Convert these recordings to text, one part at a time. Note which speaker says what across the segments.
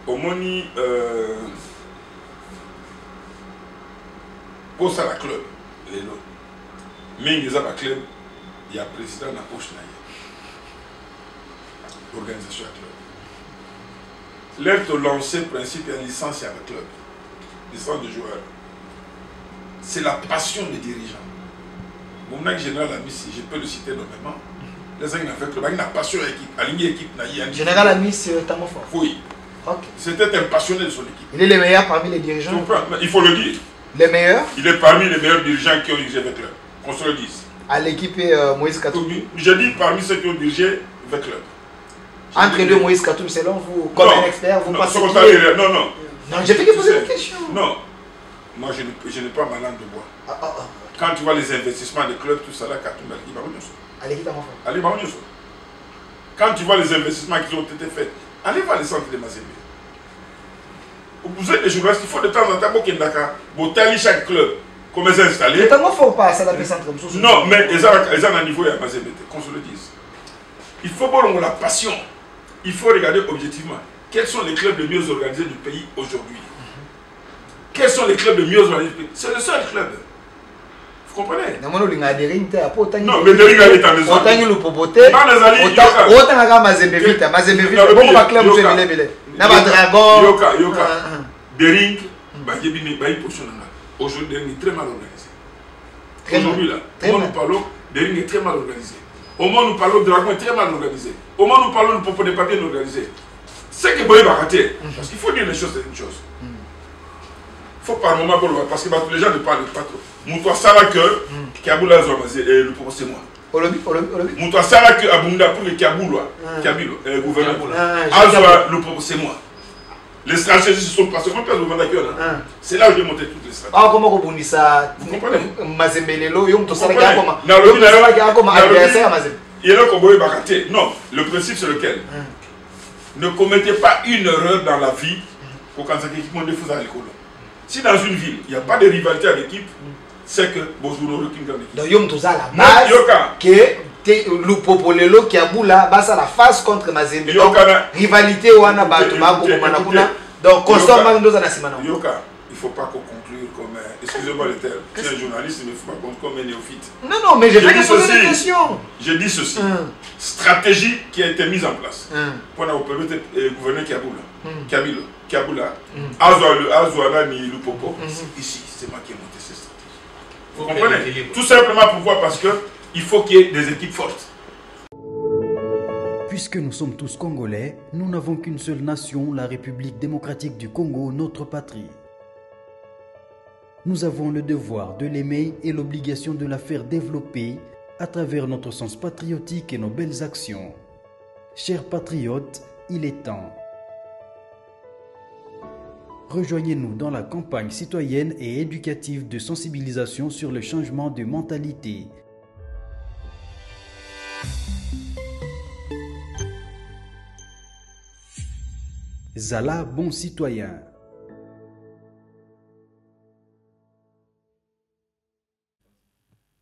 Speaker 1: au moni pour ça la club les lots mais ils ont un club il y a président na poche na organisation à club l'air de lancer principe et licence à la club licence de joueurs c'est la passion des dirigeants mon mec général Amici je peux le citer nommément les gens avec le bac n'a passion équipe aligné équipe na
Speaker 2: général Amici Tamofo
Speaker 1: oui.
Speaker 2: Okay.
Speaker 1: C'était un passionné de son équipe.
Speaker 2: Il est le meilleur parmi les dirigeants.
Speaker 1: Il faut le dire.
Speaker 2: Les meilleurs.
Speaker 1: Il est parmi les meilleurs dirigeants qui ont dirigé le club. Qu'on se le dise.
Speaker 2: À l'équipe Moïse Katoum.
Speaker 1: Je dis parmi ceux qui ont dirigé le club.
Speaker 2: Entre les deux Moïse Katoum, selon vous, comme un expert, vous pensez
Speaker 1: non, non.
Speaker 2: Non, j'ai fait que poser une question.
Speaker 1: Non. Moi, je n'ai pas ma langue de bois. Quand tu vois les investissements des clubs, tout ça là, Katoum, allez, quand tu vois les investissements qui ont été faits, allez voir les centres de Mazembe. Vous êtes des journalistes, il faut de temps en temps pour tailler chaque club. Comment c'est installé.
Speaker 2: Mais comment faut pas ça la centre.
Speaker 1: Non, mais ils ont un niveau à Mazembe, qu'on se le dise. Il faut voir la passion. Il faut regarder objectivement. Quels sont les clubs les mieux organisés du pays aujourd'hui? Quels sont les clubs les mieux organisés du pays? C'est le seul club. Vous comprenez?
Speaker 2: Non,
Speaker 1: mais Dering est en maison.
Speaker 2: Autant le popoté. Autant la Mazembe vite. Mazembe vite. Bon, ma club, c'est belé. N'a dragon.
Speaker 1: Yoka. Dering, aujourd'hui, Dering est très mal organisé. Aujourd'hui, là, au moment où nous parlons, Dering est très mal organisé. Au moment où nous parlons, Dragon est très mal organisé. Au moment où nous parlons, le popo des papiers organisé. C'est que Boye va rater. Parce qu'il faut dire les choses, c'est une chose. Il faut par moment, parce que les gens ne parlent pas trop. Moutoua Sarake, Kaboula Zouamazé, le popo c'est moi. Moutoua Sarake, Abunda pour le Kaboula, Kabilo, gouverneur. Azoua, le popo c'est moi. Les stratégies se sont passées. C'est là où j'ai monté toutes les stratégies.
Speaker 2: Ah, comment vous ça? Vous comprenez? Mazembelelo, Yom Tosalaga,
Speaker 1: non, le principe c'est lequel? Ne commettez pas une erreur dans la vie pour quand ça équipe de fous à l'école. Si dans une ville, il n'y a pas de rivalité à l'équipe, c'est que vous n'aurez aucune grande équipe.
Speaker 2: Donc, Yom Tosala, base que Lupopolelo qui a boula, basa la face contre Mazembe. Donc, rivalité ou ana batuma pour Manakuna. Donc, constamment dans la semaine.
Speaker 1: Yoka, il ne faut pas qu'on conclue comme. Excusez-moi le terme. C'est un journaliste, mais il ne faut pas qu'on comme un néophyte.
Speaker 2: Non, mais j'ai fait poser des questions.
Speaker 1: Je dis ceci. Stratégie qui a été mise en place. Pour nous permettre de gouverner Kabila. Kaboula. Azouana ni Lupopo. Ici, c'est moi qui ai monté cette stratégie. Vous comprenez? Tout simplement pourquoi? Parce qu'il faut qu'il y ait des équipes fortes.
Speaker 3: Puisque nous sommes tous Congolais, nous n'avons qu'une seule nation, la République démocratique du Congo, notre patrie. Nous avons le devoir de l'aimer et l'obligation de la faire développer à travers notre sens patriotique et nos belles actions. Chers patriotes, il est temps. Rejoignez-nous dans la campagne citoyenne et éducative de sensibilisation sur le changement de mentalité. Zala, bon citoyen.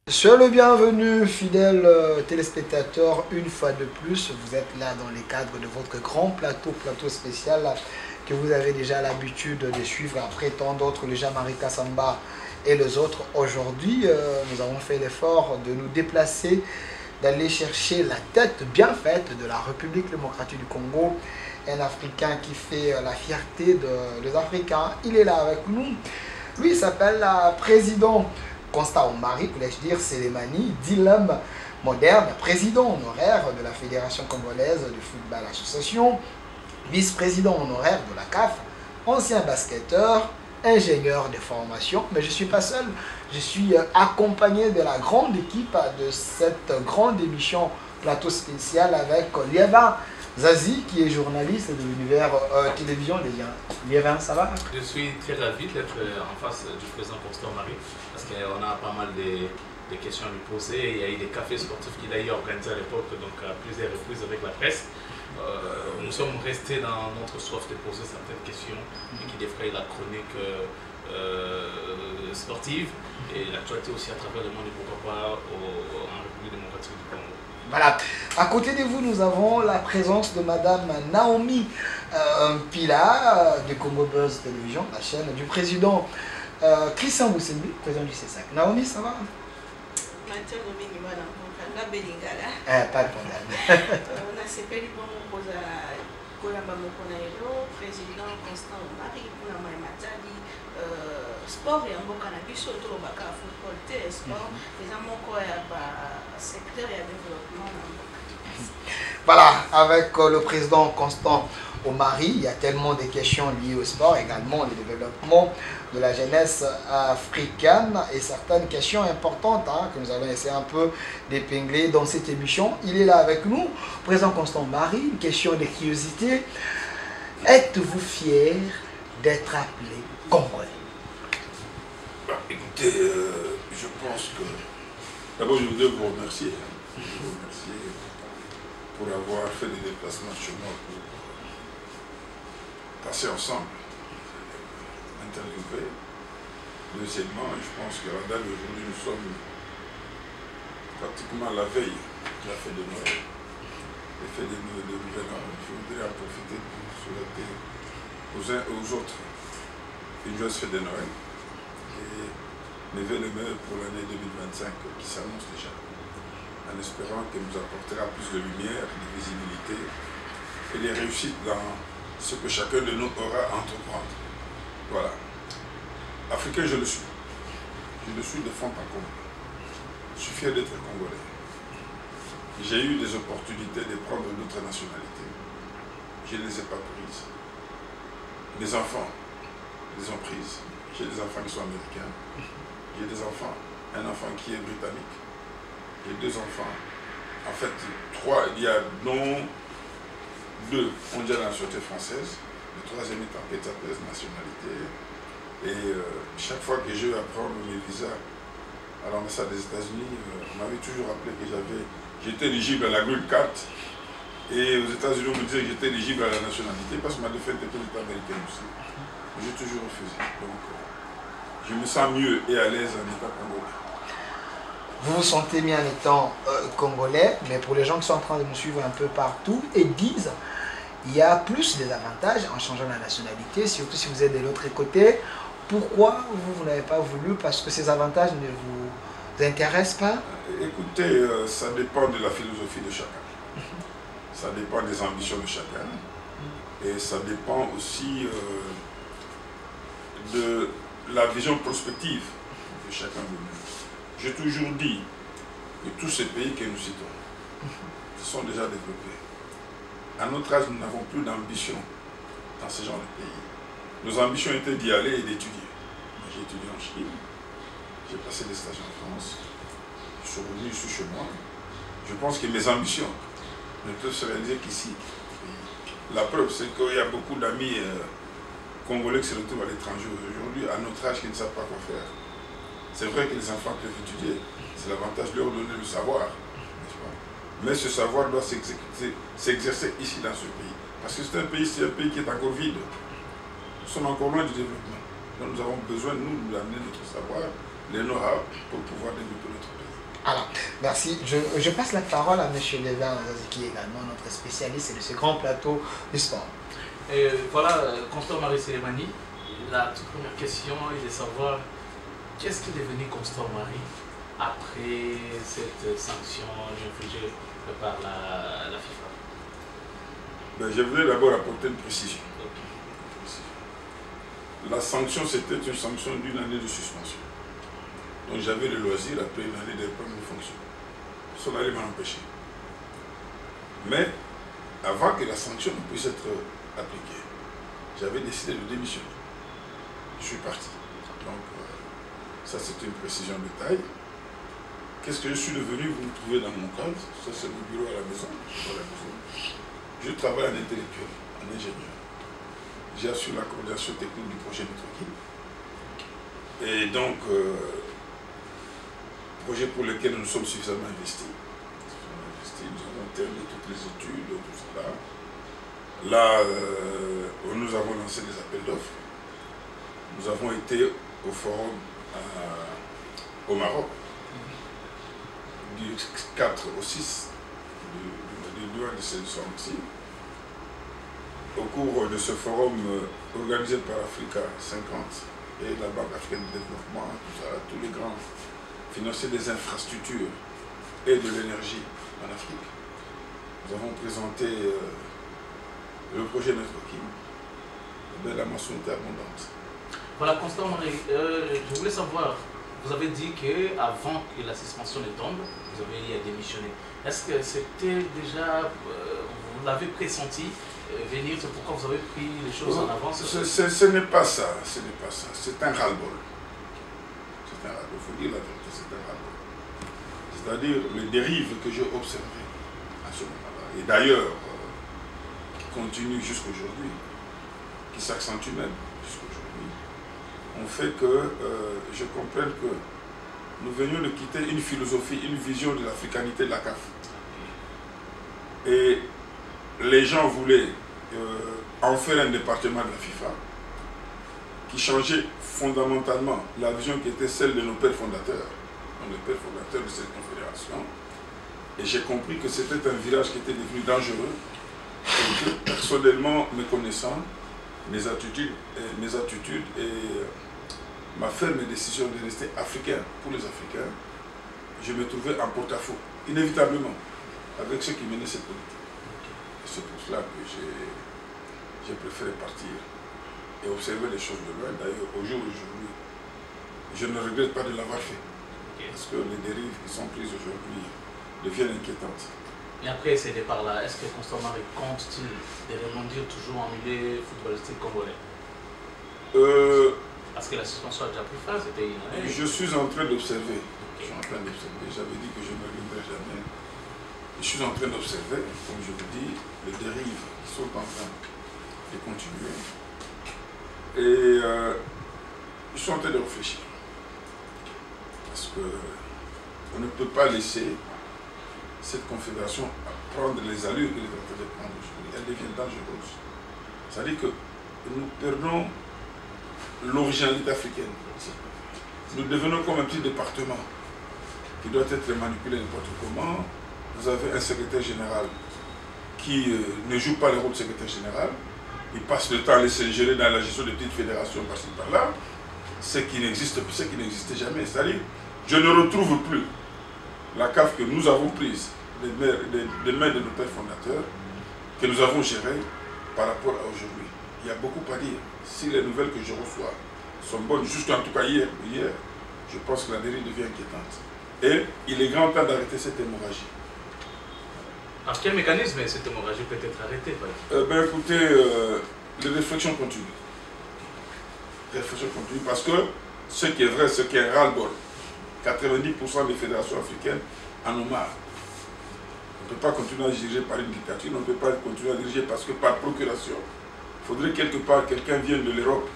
Speaker 2: Soyez le bienvenu, fidèles téléspectateurs, une fois de plus. Vous êtes là dans les cadres de votre grand plateau spécial que vous avez déjà l'habitude de suivre après tant d'autres, le Jean-Marie Kassamba et les autres. Aujourd'hui, nous avons fait l'effort de nous déplacer, d'aller chercher la tête bien faite de la République démocratique du Congo. Un Africain qui fait la fierté des Africains. Il est là avec nous. Lui, il s'appelle le président Constant Omari, voulais-je dire, Sélémani, dit l'homme moderne, président honoraire de la Fédération congolaise de football association, vice-président honoraire de la CAF, ancien basketteur, ingénieur de formation. Mais je ne suis pas seul, je suis accompagné de la grande équipe de cette grande émission plateau spécial avec Liévin Zazie, qui est journaliste de l'univers télévision. Liévin, ça va?
Speaker 4: Je suis très ravi d'être en face du président Constant Omari, parce qu'on a pas mal de questions à lui poser. Il y a eu des cafés sportifs qu'il a organisés à l'époque, donc à plusieurs reprises avec la presse. Nous sommes restés dans notre soif de poser certaines questions qui défrayent la chronique sportive et l'actualité aussi à travers le monde et pourquoi pas en République démocratique du Congo.
Speaker 2: Voilà. À côté de vous, nous avons la présence de Madame Naomi Pila de Congo Buzz Télévision, la chaîne du président Christian Boussembi, président du CESAC. Naomi, ça va? Pas de problème.
Speaker 5: Président Constant Marie pour la Matadi sport et un cannabis autour de football sport les amants secteur et développement.
Speaker 2: Voilà, avec le président Constant Omari, il y a tellement de questions liées au sport, également le développement de la jeunesse africaine et certaines questions importantes que nous allons essayer un peu d'épingler dans cette émission. Il est là avec nous, président Constant Omari, une question de curiosité. Êtes-vous fier d'être appelé Congolais?
Speaker 1: Écoutez, je pense que... D'abord, je voudrais vous remercier. Pour avoir fait des déplacements chez moi pour passer ensemble, interviewer. Deuxièmement, je pense que la date d'aujourd'hui, nous sommes pratiquement à la veille de la fête de Noël. La fête de Nouvel An. Je voudrais en profiter pour souhaiter aux uns et aux autres une joyeuse fête de Noël et mes vœux le meilleur pour l'année 2025 qui s'annonce déjà, en espérant qu'elle nous apportera plus de lumière, de visibilité et de réussite dans ce que chacun de nous aura à entreprendre. Voilà. Africain, je le suis. Je le suis de fond en comble. Je suis fier d'être Congolais. J'ai eu des opportunités de prendre d'autres nationalités. Je ne les ai pas prises. Mes enfants les ont prises. J'ai des enfants qui sont américains. J'ai des enfants. Un enfant qui est britannique. J'ai 2 enfants. En fait, 3, il y a dont 2 ont déjà la nationalité française. Le 3e est en quête de nationalité. Et chaque fois que je vais apprendre mes visas à l'ambassade des États-Unis, on m'avait toujours rappelé que j'étais éligible à la Green Card. Et aux États-Unis, on me disait que j'étais éligible à la nationalité parce que ma défaite était américaine aussi. J'ai toujours refusé. Donc, je me sens mieux et à l'aise en étant congolais.
Speaker 2: Vous vous sentez mieux en étant congolais, mais pour les gens qui sont en train de nous suivre un peu partout et disent il y a plus des avantages en changeant la nationalité, surtout si vous êtes de l'autre côté. Pourquoi vous n'avez pas voulu? Parce que ces avantages ne vous intéressent pas?
Speaker 1: Écoutez, ça dépend de la philosophie de chacun. Ça dépend des ambitions de chacun. Et ça dépend aussi de la vision prospective de chacun de nous. J'ai toujours dit que tous ces pays que nous citons se sont déjà développés. À notre âge, nous n'avons plus d'ambition dans ce genre de pays. Nos ambitions étaient d'y aller et d'étudier. J'ai étudié en Chine, j'ai passé des stages en France, je suis revenu ici chez moi. Je pense que mes ambitions ne peuvent se réaliser qu'ici. La preuve, c'est qu'il y a beaucoup d'amis congolais qui se retrouvent à l'étranger aujourd'hui, à notre âge, qui ne savent pas quoi faire. C'est vrai que les enfants peuvent étudier, c'est l'avantage de leur donner le savoir, n'est-ce pas? Mais ce savoir doit s'exercer ici dans ce pays. Parce que c'est un pays qui est encore vide. Nous sommes encore loin du développement. Donc nous avons besoin, nous, d'amener notre savoir, les know-how, pour pouvoir développer notre pays.
Speaker 2: Alors, merci. Je passe la parole à M. Lévin, qui est également notre spécialiste de ce grand plateau du sport.
Speaker 4: Et voilà, Constant Marie Sélémani, la toute première question est de savoir qu'est-ce qui est devenu Constant Marie après cette sanction infligée par la FIFA?
Speaker 1: Ben, je voudrais d'abord apporter une précision. La sanction, c'était une sanction d'1 année de suspension. Donc j'avais le loisir, après 1 année, de prendre mes fonctions. Cela allait m'empêcher. Mais avant que la sanction ne puisse être appliquée, j'avais décidé de démissionner. Je suis parti. Donc ça, c'est une précision de taille. Qu'est-ce que je suis devenu? Vous me trouvez dans mon cadre. Ça, c'est mon bureau à la maison. Je travaille en intellectuel, en ingénieur. J'assure la coordination technique du projet Métroquille. Et donc, projet pour lequel nous sommes suffisamment investis. Nous avons terminé toutes les études, tout cela. Là, nous avons lancé des appels d'offres. Nous avons été au forum au Maroc, du 4 au 6 de cette aussi. Au cours de ce forum organisé par Africa 50 et la Banque africaine de développement, tous les grands financiers des infrastructures et de l'énergie en Afrique, nous avons présenté le projet Networking de la mensualité abondante. Voilà,
Speaker 4: Constant Marie, je voulais savoir, vous avez dit qu'avant que la suspension ne tombe, vous avez démissionné. Est-ce que c'était déjà, vous l'avez pressenti venir, c'est pourquoi vous avez pris les choses en avance?
Speaker 1: Ce n'est pas ça, ce n'est pas ça, c'est un ras-le-bol. C'est un ras-le-bol, il faut dire la vérité, c'est un ras-le-bol. C'est-à-dire les dérives que j'ai observées à ce moment-là, et d'ailleurs, qui continuent jusqu'aujourd'hui, qui s'accentuent même jusqu'aujourd'hui, ont fait que je comprenne que nous venions de quitter une philosophie, une vision de l'africanité de la CAF. Et les gens voulaient en faire un département de la FIFA qui changeait fondamentalement la vision qui était celle de nos pères fondateurs, les pères fondateurs de cette confédération. Et j'ai compris que c'était un virage qui était devenu dangereux et que personnellement, me connaissant, mes attitudes et ma ferme décision de rester africain pour les Africains, je me trouvais en porte-à-faux, inévitablement, avec ceux qui menaient cette politique. Et c'est pour cela que j'ai préféré partir et observer les choses de loin. D'ailleurs, au jour d'aujourd'hui, je ne regrette pas de l'avoir fait. Parce que les dérives qui sont prises aujourd'hui deviennent inquiétantes.
Speaker 4: Et après ces départs-là, est-ce que Constant Marie compte-t-il de rebondir toujours en milieu footballistique congolais? Parce que la suspension a déjà pris fin, c'était une année.
Speaker 1: Je suis en train d'observer. Je suis en train d'observer. J'avais dit que je ne me reviendrai jamais. Je suis en train d'observer, comme je vous dis, les dérives qui sont en train de continuer. Et je suis en train de réfléchir. Parce qu'on ne peut pas laisser cette confédération prendre les allures qu'elle est en train de prendre aujourd'hui. Elle devient dangereuse. C'est-à-dire que nous perdons l'originalité africaine. Nous devenons comme un petit département qui doit être manipulé n'importe comment. Vous avez un secrétaire général qui ne joue pas le rôle de secrétaire général. Il passe le temps à laisser gérer dans la gestion des petites fédérations par-ci par-là. Ce qui n'existait jamais. C'est-à-dire, je ne retrouve plus la CAF que nous avons prise des mains de nos pères fondateurs, que nous avons gérée par rapport à aujourd'hui. Il y a beaucoup à dire. Si les nouvelles que je reçois sont bonnes, jusqu'en tout cas hier, je pense que la dérive devient inquiétante. Et il est grand temps d'arrêter cette hémorragie.
Speaker 4: Par quel mécanisme cette hémorragie peut être arrêtée?
Speaker 1: Écoutez, les réflexions continuent. Les réflexions continuent parce que ce qui est vrai, ce qui est ras-le-bol, 90% des fédérations africaines en ont marre. On ne peut pas continuer à diriger par une dictature, on ne peut pas continuer à diriger parce que par procuration. Il faudrait quelque part quelqu'un vienne de l'Europe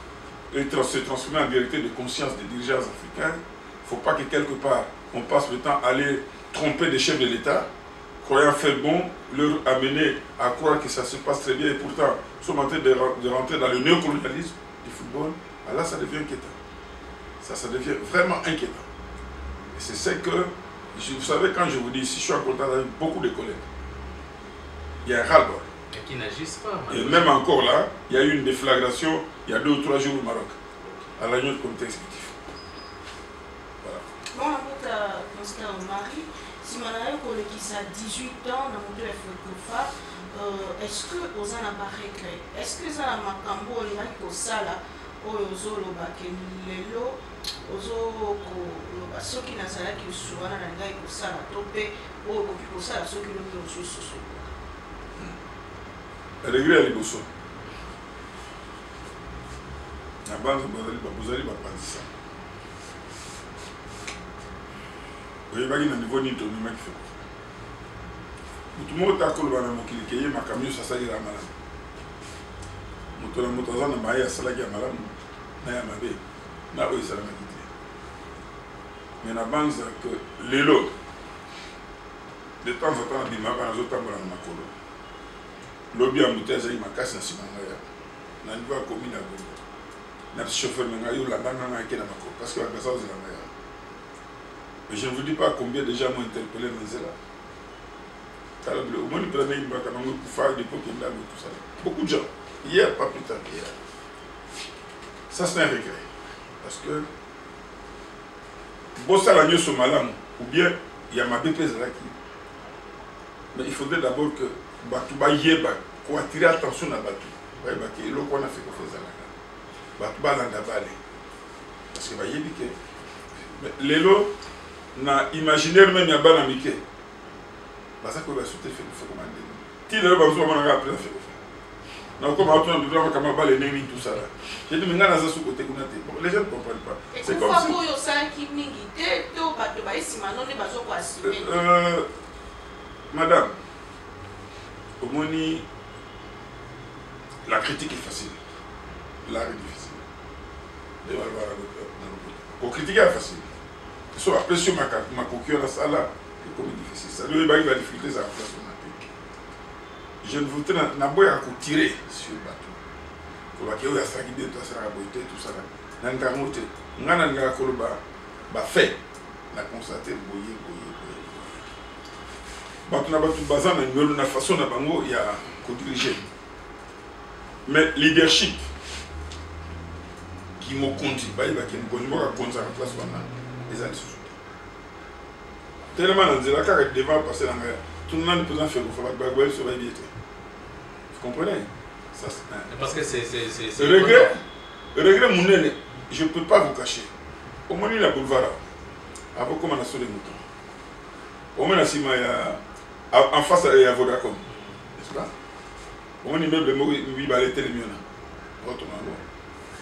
Speaker 1: et se transformer en vérité de conscience des dirigeants africains. Il ne faut pas que quelque part on passe le temps à aller tromper des chefs de l'État, croyant faire bon, leur amener à croire que ça se passe très bien et pourtant nous sommes en train de rentrer dans le néocolonialisme du football. Alors là, ça devient inquiétant. Ça devient vraiment inquiétant. Et c'est ce que, vous savez, quand je vous dis, si je suis en contact avec beaucoup de collègues, il y a un ras-le-bol.
Speaker 4: Et qui n'agissent pas.
Speaker 1: Et même encore là, il y a eu une déflagration il y a 2 ou 3 jours au Maroc, à la réunion du comité exécutif. Voilà.
Speaker 5: Bon, à Constant Marie, si on a 18 ans dans le FECOFA, est-ce que aux an pas réglé? Est-ce que ça m'a cambo le mec au sala au zolo bakelelo ozo ko basoki na sala ki suwana na ngai ko sala topé o ko sala soki le mio soso.
Speaker 1: Regret à liboso. La base bazali bapandisa. Vous voyez, niveau ni toni maki fait. Tout le monde a colobé dans mon cliquet, ma camion ça s'est la malade. Moto na moto zana maya sala ki malade na ya mabe. Na o isala ma kiti. Mais na banza que lelo de temps en temps on dit ma ba zo tambola na makolo. Lobby à mouté azali makasi na simanga ya. Na niveau ya commune à Gombe. Na chauffeur nga yo la ndanga na kena makolo parce que la gaza ozela ngaya. Mais je ne vous dis pas combien de gens m'ont interpellé dans Zéla. Au moins, nous prenons une bac pour faire des pots tout ça. Beaucoup de gens. Hier, pas plus tard qu'hier. Ça, c'est un regret. Parce que, bon, ça, l'agneau sur malam, ou bien, il y a ma BPS là qui. Mais il faudrait d'abord que Batouba Yeba, pour attirer l'attention à Batou. Et l'eau qu'on a fait qu'on faisait là. Batouba Landabale. Parce que Bayebi que. Les lots, na imaginaire même, il y a ban américain. Parce que va sauter fait le commander. Ti le ba zo mona après fait. Na ko ma to na kama ba le nemi tout ça là. J'ai dit mais ngana za sous côté kuna te. Les gens ne comprennent pas.
Speaker 5: C'est comme si yo ça qui mingi te to ba to ba isima non ne ba zo ko assumer.
Speaker 1: Madame, au moni la critique est facile. L'art est difficile. Pour critiquer est facile. Soit après sur ma coquille dans ça là. Comme difficile. Ça doit être la difficulté, ça place on a. Je ne voudrais pas tirer sur le bateau. Pour que vous ayez tout ça, tout ça. Nangamote, Nananga Koloba, fait la constater, boyer. Bateau n'a pas tout bazar, mais nous avons façon de bango, il y a co-diriger. Mais leadership qui m'a conduit, qui m'a conduit à la place on a, les années. Tellement dans la carte devant passer dans la tout le monde peut faire faire sur la vie. Vous comprenez? Ça,
Speaker 4: parce que c'est
Speaker 1: le regret, mon nez, je ne peux pas vous cacher. Au moins, il y a boulevard. Avant comme on a sur les moutons. Au moins, en face, il y a Vodacom. N'est-ce pas? Au moins, immeuble, il va aller télémion.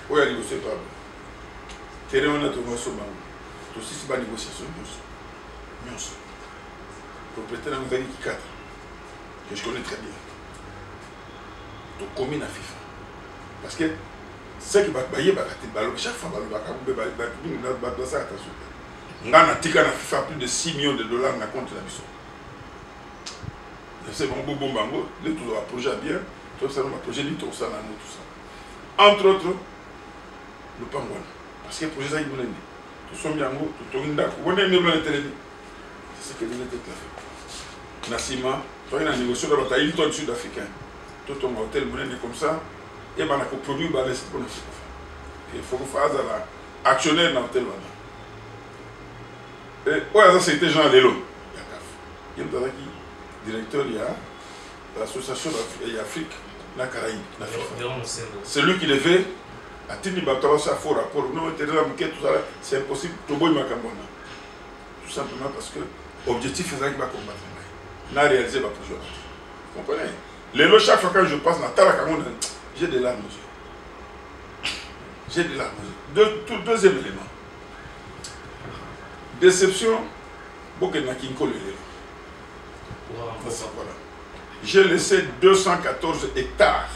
Speaker 1: Où est la négociation? Quel est mon autre morceau? Tout aussi, c'est pas négociation. Propriétaire dans les qui 4 que je connais très bien. Donc commune à FIFA. Parce que ce qui va bailler chaque fois ça attention. On a tika na FIFA plus de 6 millions de dollars na compte la mission. C'est bon bango, les tout a projet bien, tout ça on projet tout ça là tout ça. Entre autres le pangouan parce que projet ça il monnaie. Tout son bien tout inda. On est même dans télé. C'est ce que nous était fait. Nassima, toi il a négocié la bataille du sud-africain. Tout ton hôtel monnaie comme ça et ben on a produit ba laisser pour faire. Il faut que fasse la actionnaire dans l'hôtel là. Et ouais ça c'était Jean Lelo. Il y a qui directeur il y a l'association d'Afrique la Caraïbe. C'est lui qui devait à Tini Batawa ça fort rapport non tout ça c'est impossible Toboy Makambona. Tout simplement parce que l'objectif est qu'il va combattre. On a réalisé ma projet. Vous comprenez? Les lots, chaque fois que je passe dans Talakamon, j'ai des larmes aux yeux. J'ai des larmes aux yeux. Deuxième élément. Déception, beaucoup de Kinko le voilà. J'ai laissé 214 hectares.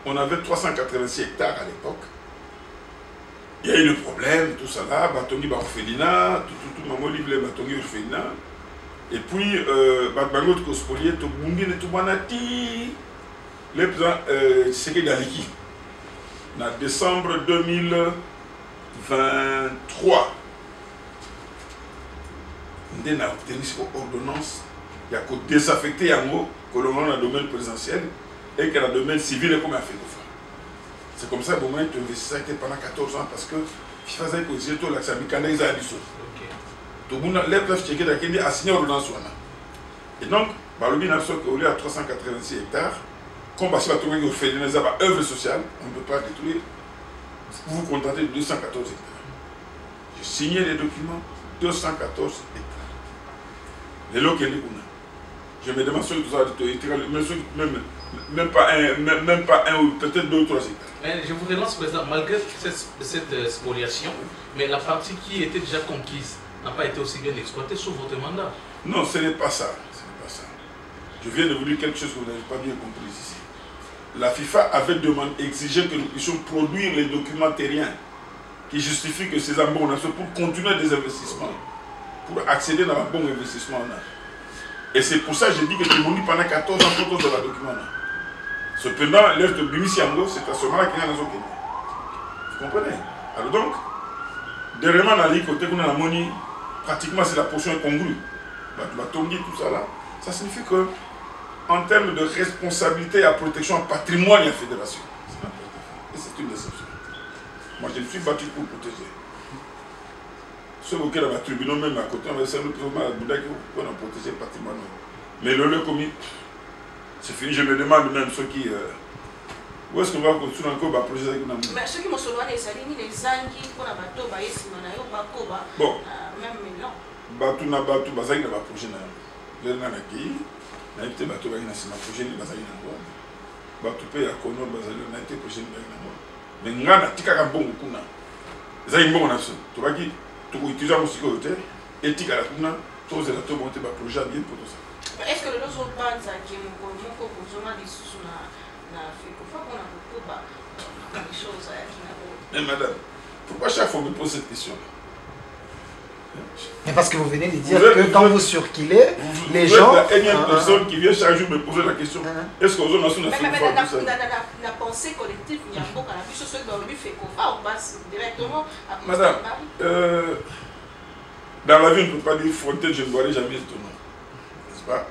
Speaker 1: On avait 386 hectares à l'époque. Il y a eu le problème, tout ça là, Batongi Barofélina, tout maman livre Batongi Orfélina. Et puis, Bangot Kospolier, tout le monde est tout banati. Le président, c'est qu'il y a l'équipe. En décembre 2023, on a obtenu cette ordonnance. Il y a qu'au désaffecter un mot que l'on a dans le domaine présidentiel et que dans le domaine civil, comme il a fait. C'est comme ça que moi, tu investis pendant 14 ans parce que je faisais que j'ai tout l'accès à Mikanda, ils ont dit ça. Tout le monde, les preuves checkées d'Akendi a signé l'ordonnance. Et donc, Balobi n'a pas au lieu à 386 hectares, comme parce que la Touré fait des œuvres sociales, on ne peut pas détruire. Vous vous contentez de 214 hectares. J'ai signé les documents, 214 hectares. Les lots qu'il y a. Je me demande sur tout ça, même pas un ou peut-être 2 ou 3 hectares.
Speaker 4: Mais je vous relance, président, malgré cette spoliation, mais la partie qui était déjà conquise n'a pas été aussi bien exploitée sous votre mandat. Non,
Speaker 1: ce n'est pas ça. Je viens de vous dire quelque chose que vous n'avez pas bien compris ici. La FIFA avait exigé que nous puissions produire les documents terriens qui justifient que ces abonnements pour continuer des investissements, pour accéder dans un bon investissement. Et c'est pour ça que j'ai dit que tu m'as dit pendant 14 ans pour tous les documents. Cependant, l'œuvre de Bimisiango, c'est à ce moment-là qu'il y a dans Kenya. Vous comprenez? Alors donc, derrière la ligne côté qu'on a la monnaie, pratiquement c'est la portion incongrue. Batongi, tout ça là, ça signifie que en termes de responsabilité à protection patrimoine et à fédération, et c'est une déception. Moi je me suis battu pour protéger. Ceux qui ont tribunal même à côté, on va essayer de protéger le patrimoine. Mais le commis, c'est fini, je me demande même ceux qui... où est-ce qu'on va continuer encore à protéger avec nous?
Speaker 5: Mais ceux qui m'ont sauvé les salines, les zangi, pour la bateau,
Speaker 1: bon,
Speaker 5: même non.
Speaker 1: Bateau na bateau, bazaki na ba projet na. Lenga na ki, na été bateau ba na sima projet ni bazaki na ngo. Bateau pe ya kono bazali na été projet ni na ngo. Mais ngana tika ka bongo kuna. Zai mbongo na so. To baki to ko utiliser mo siko hotel et tika la kuna, to zela to monter ba projet bien pour tout ça.
Speaker 5: Est-ce que le dos au banza qui mo ko kozoma disusu na fait faut qu'on a beaucoup des choses qui na.
Speaker 1: Mais madame, pourquoi chaque fois me pose cette question là?
Speaker 2: Mais parce que vous venez de dire que quand vous circulez, les gens...
Speaker 1: Vous êtes la énième personne qui vient chaque jour me poser la question. Est-ce qu'on a une
Speaker 5: la pensée collective, il y a beaucoup de choses qui lui fait qu'on passe directement à...
Speaker 1: Madame, dans la vie, on ne peut pas dire Fontaine, je ne boirai jamais ton nom. N'est-ce pas?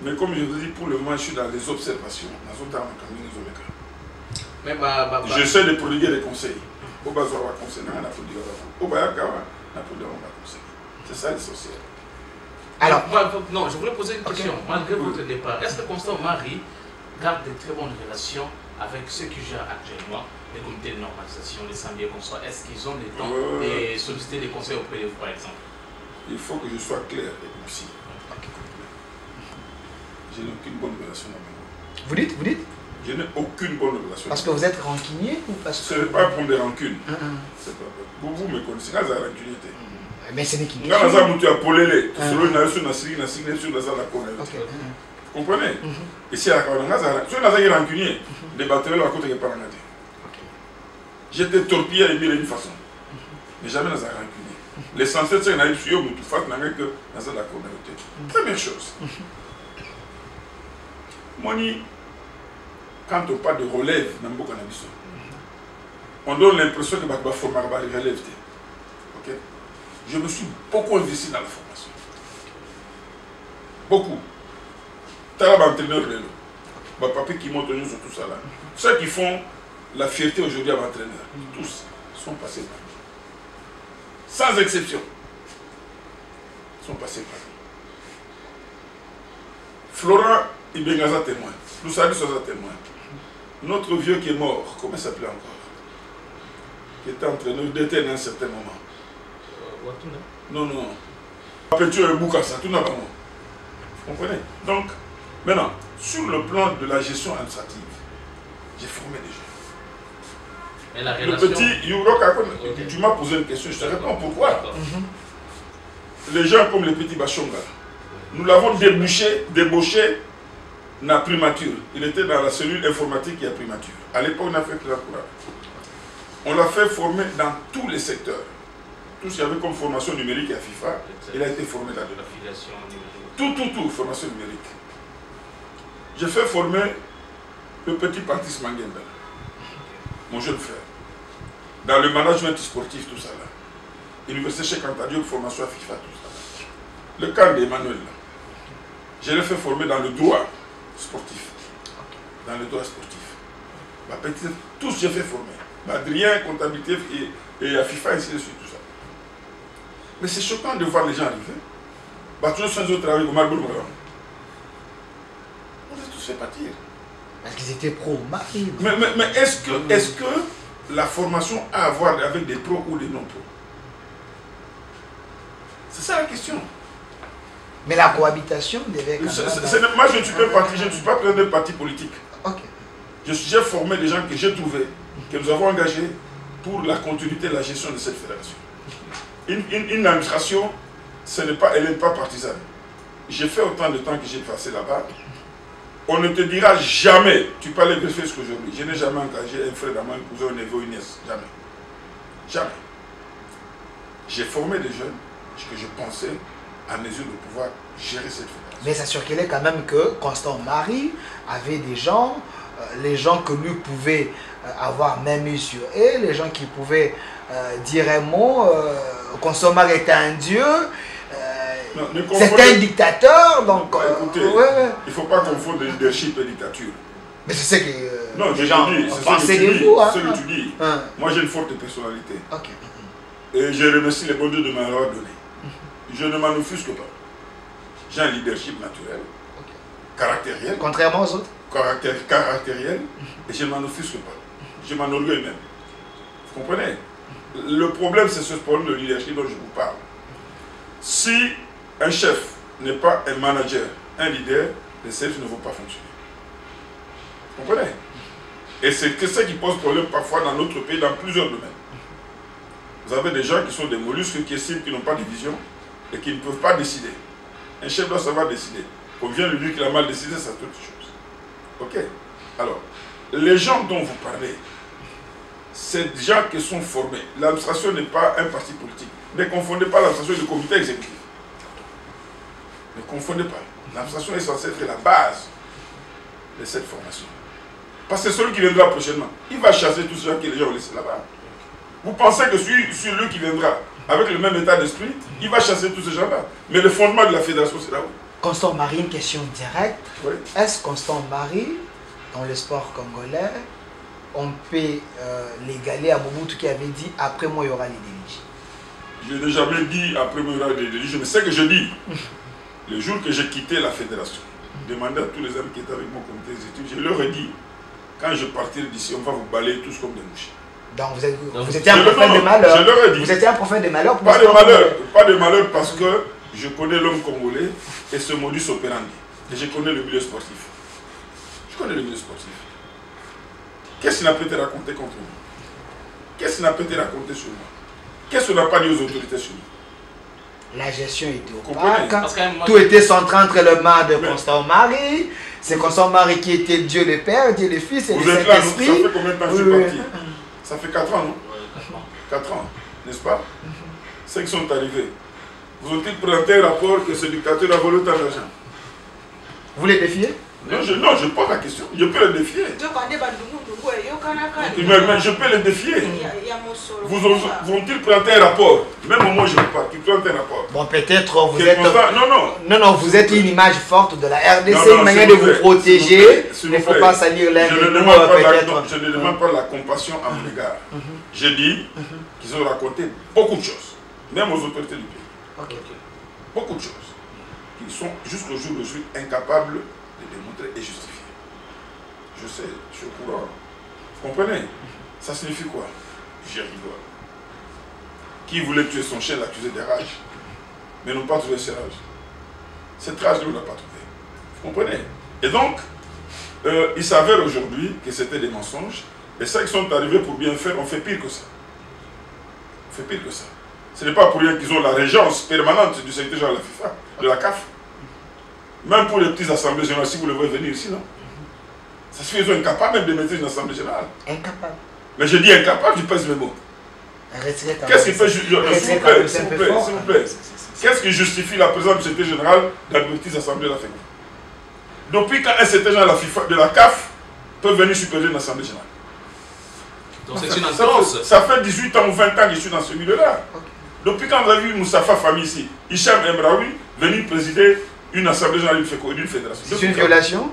Speaker 1: Mais comme je vous dis, pour le moment, je suis dans les observations. J'essaie de prodiguer des conseils. C'est ça l'essentiel.
Speaker 4: Alors, non, je voulais poser une question. Malgré votre départ, est-ce que Constant Marie garde de très bonnes relations avec ceux qui gèrent actuellement les comités de normalisation, les samedis consoirs? Est-ce qu'ils ont le temps de solliciter des conseils auprès de vous, par exemple?
Speaker 1: Il faut que je sois clair et précis. Je n'ai aucune bonne relation avec moi.
Speaker 2: Vous dites?
Speaker 1: Je n'ai aucune bonne relation.
Speaker 2: Parce que vous êtes rancunier ou parce que...
Speaker 1: Ce n'est pas pour des rancunes. Vous me connaissez, c'est la rancune.
Speaker 2: Mais ce n'est qu'il
Speaker 1: y a des gens qui ont polélé. Selon une nation, vous comprenez? Et si la rancunier, des batteries à côté de Paranade. J'étais torpillé à d'une façon. Mais jamais dans un rancunier. L'essentiel, c'est que nous sommes dans la communauté. Première chose. Moni, quand on parle de relève, on donne l'impression que va former la relève. Okay? Je me suis beaucoup investi dans la formation. Beaucoup. Tu as l'entraîneur, papa qui monte sur tout ça là. Ceux qui font la fierté aujourd'hui à l'entraîneur, tous sont passés par nous. Sans exception. Ils sont passés par nous. Florent Ibengaza témoin. Nous saluons ça témoin. Notre vieux qui est mort, comment il s'appelait encore? Qui était entraîneur d'été à un certain moment. Non. Petit Boukassa, tout n'a pas mort. Vous comprenez? Donc, maintenant, sur le plan de la gestion administrative, j'ai formé des gens. Le petit Yurok, tu m'as posé une question, je te réponds pourquoi. Les gens comme le petit Bachonga, nous l'avons débauché dans la primature. Il était dans la cellule informatique et la primature. À l'époque, on a fait plus courage. On l'a fait former dans tous les secteurs. Tout ce qu'il y avait comme formation numérique à FIFA, il a été formé là-dedans. Tout, formation numérique. J'ai fait former le petit Patrice Mangenda, mon jeune frère, dans le management sportif, tout ça là. Université Cheikh Anta Diop, formation à FIFA, tout ça là. Le camp d'Emmanuel, je l'ai fait former dans le droit sportif. Dans le droit sportif. Tous j'ai fait former. Adrien, comptabilité et à FIFA, ainsi de suite, tout ça. Mais c'est choquant de voir les gens arriver. Tous sans autre travail comme Marboul. On les a tous fait partir.
Speaker 2: Parce qu'ils étaient pro-Marie.
Speaker 1: Mais est-ce que la formation a à voir avec des pros ou des non-pros? C'est ça la question.
Speaker 2: Mais la cohabitation devait...
Speaker 1: Moi, je ne suis pas parti, je ne suis pas président d'un parti politique.
Speaker 2: Okay.
Speaker 1: J'ai formé des gens que j'ai trouvés, que nous avons engagés pour la continuité de la gestion de cette fédération. Une administration, elle n'est pas partisane. J'ai fait autant de temps que j'ai passé là-bas. On ne te dira jamais, tu parles de ce qu'aujourd'hui. Je n'ai jamais engagé un frère d'amant, un cousin, un neveu, une nièce. Jamais. Jamais. J'ai formé des jeunes que je pensais à mesure de pouvoir gérer cette fédération.
Speaker 2: Mais ça circulait quand même que Constant Marie avait des gens, les gens que lui pouvait avoir même eu sur eux, les gens qui pouvaient dire un mot, Constant Marie était un dieu.
Speaker 1: Non, ne
Speaker 2: C'est
Speaker 1: confondez-
Speaker 2: un dictateur, donc...
Speaker 1: Écoutez,
Speaker 2: ouais.
Speaker 1: il ne faut pas confondre leadership et dictature.
Speaker 2: Mais c'est ce que
Speaker 1: Non, je
Speaker 2: les gens
Speaker 1: te dis, c'est
Speaker 2: pensent
Speaker 1: ce que tu
Speaker 2: de
Speaker 1: dis.
Speaker 2: vous. Hein.
Speaker 1: Ce que tu dis.
Speaker 2: Hein.
Speaker 1: Moi, j'ai une forte personnalité.
Speaker 2: Ok.
Speaker 1: Et je remercie les bons dieux de m'avoir donné. Je ne m'en offusque pas. J'ai un leadership naturel, caractériel,
Speaker 2: Contrairement aux autres.
Speaker 1: caractériel, et je ne m'en offusque pas. Je m'en orgueille même. Vous comprenez? Le problème, c'est ce problème de leadership dont je vous parle. Si un chef n'est pas un manager, un leader, les services ne vont pas fonctionner. Vous comprenez? Et c'est ça qui pose problème parfois dans notre pays, dans plusieurs domaines. Vous avez des gens qui sont des mollusques qui estiment qu'ils n'ont pas de vision et qui ne peuvent pas décider. Un chef doit savoir décider. Qu'on vient lui dire qu'il a mal décidé, c'est autre chose. Ok? Alors, les gens dont vous parlez, c'est des gens qui sont formés. L'administration n'est pas un parti politique. Ne confondez pas l'administration du comité exécutif. Ne confondez pas. L'administration est censée être la base de cette formation. Parce que c'est celui qui viendra prochainement. Il va chasser tous ceux que les gens ont laissés là-bas. Vous pensez que celui qui viendra avec le même état d'esprit, il va chasser tous ces gens-là. Mais le fondement de la fédération, c'est là où?
Speaker 2: Constant Marie, une question directe.
Speaker 1: Oui.
Speaker 2: Est-ce Constant Marie, dans le sport congolais, on peut l'égaler à Mobutu qui avait dit après moi il y aura les délits?
Speaker 1: Je n'ai jamais dit après moi il y aura des délits. Mais c'est que je dis. Le jour que j'ai quitté la fédération, demandez à tous les amis qui étaient avec mon comité exécutif, je leur ai dit, quand je partirai d'ici, on va vous balayer tous comme des mouches.
Speaker 2: Donc vous étiez un prophète de malheur.
Speaker 1: Je leur ai dit.
Speaker 2: Vous étiez un prophète de malheur.
Speaker 1: Pas de malheur, pas de malheur parce que je connais l'homme congolais et ce modus operandi. Et je connais le milieu sportif. Je connais le milieu sportif. Qu'est-ce qu'il n'a pas été raconté contre moi? Qu'est-ce qu'il n'a pas été raconté sur moi? Qu'est-ce qu'on n'a pas dit aux autorités sur nous?
Speaker 2: La gestion était
Speaker 1: comprenez?
Speaker 2: opaque. Tout était centré entre les mains de Constant Marie. C'est Constant Marie qui était Dieu le Père, Dieu le Fils et
Speaker 1: vous
Speaker 2: le
Speaker 1: êtes là, non? Ça
Speaker 2: Saint-Esprit.
Speaker 1: fait combien de temps que je suis parti? Ça fait 4 ans, non? 4 ans, n'est-ce pas? Ceux qui sont arrivés. Vous ont-ils présenté un rapport que ce dictateur a volé tant d'argent?
Speaker 2: Vous les défiez?
Speaker 1: Non, je pose la question. Je peux le défier. Mais je peux le défier. Vous ont-ils présenté un rapport? Même au moins, je ne peux pas. Tu présentes un rapport.
Speaker 2: Bon, peut-être vous êtes...
Speaker 1: Non,
Speaker 2: vous êtes une image forte de la RDC,
Speaker 1: non,
Speaker 2: une manière de vous protéger. Il ne faut pas salir l'air
Speaker 1: je
Speaker 2: de
Speaker 1: ne
Speaker 2: nous,
Speaker 1: demande je ne demande pas la compassion à mon égard. Je dis qu'ils ont raconté beaucoup de choses, même aux autorités du pays. Beaucoup de choses qui sont jusqu'au jour d'aujourd'hui incapables de démontrer et justifier. Je sais, je suis au courant. Vous comprenez? Ça signifie quoi? J'y rigole. Qui voulait tuer son chien l'accusé de rage, mais n'ont pas trouvé ses rages. Cette rage-là, on ne l'a pas trouvée. Vous comprenez? Et donc, il s'avère aujourd'hui que c'était des mensonges. Et ceux qui sont arrivés pour bien faire, on fait pire que ça. On fait pire que ça. Ce n'est pas pour rien qu'ils ont la régence permanente du secrétaire général de la FIFA, de la CAF. Même pour les petites assemblées générales, si vous le voyez venir ici, non? Ça se fait, ils sont incapables même de maîtriser une assemblée générale.
Speaker 2: Incapable.
Speaker 1: Mais je dis incapable, je pèse mes mots. Qu'est-ce qui fait s'il vous plaît, qu'est-ce qui justifie la présence du secrétaire général dans les petites assemblées de la FIFA? Depuis quand un secrétaire général de la CAF peut venir superviser une assemblée générale?
Speaker 4: Donc c'est une instance.
Speaker 1: Ça fait 18 ans ou 20 ans que je suis dans ce milieu-là. Depuis quand vous avez vu Moustapha Fami ici, Hicham Emraoui venir présider une assemblée générale d'une fédération?
Speaker 2: C'est une violation?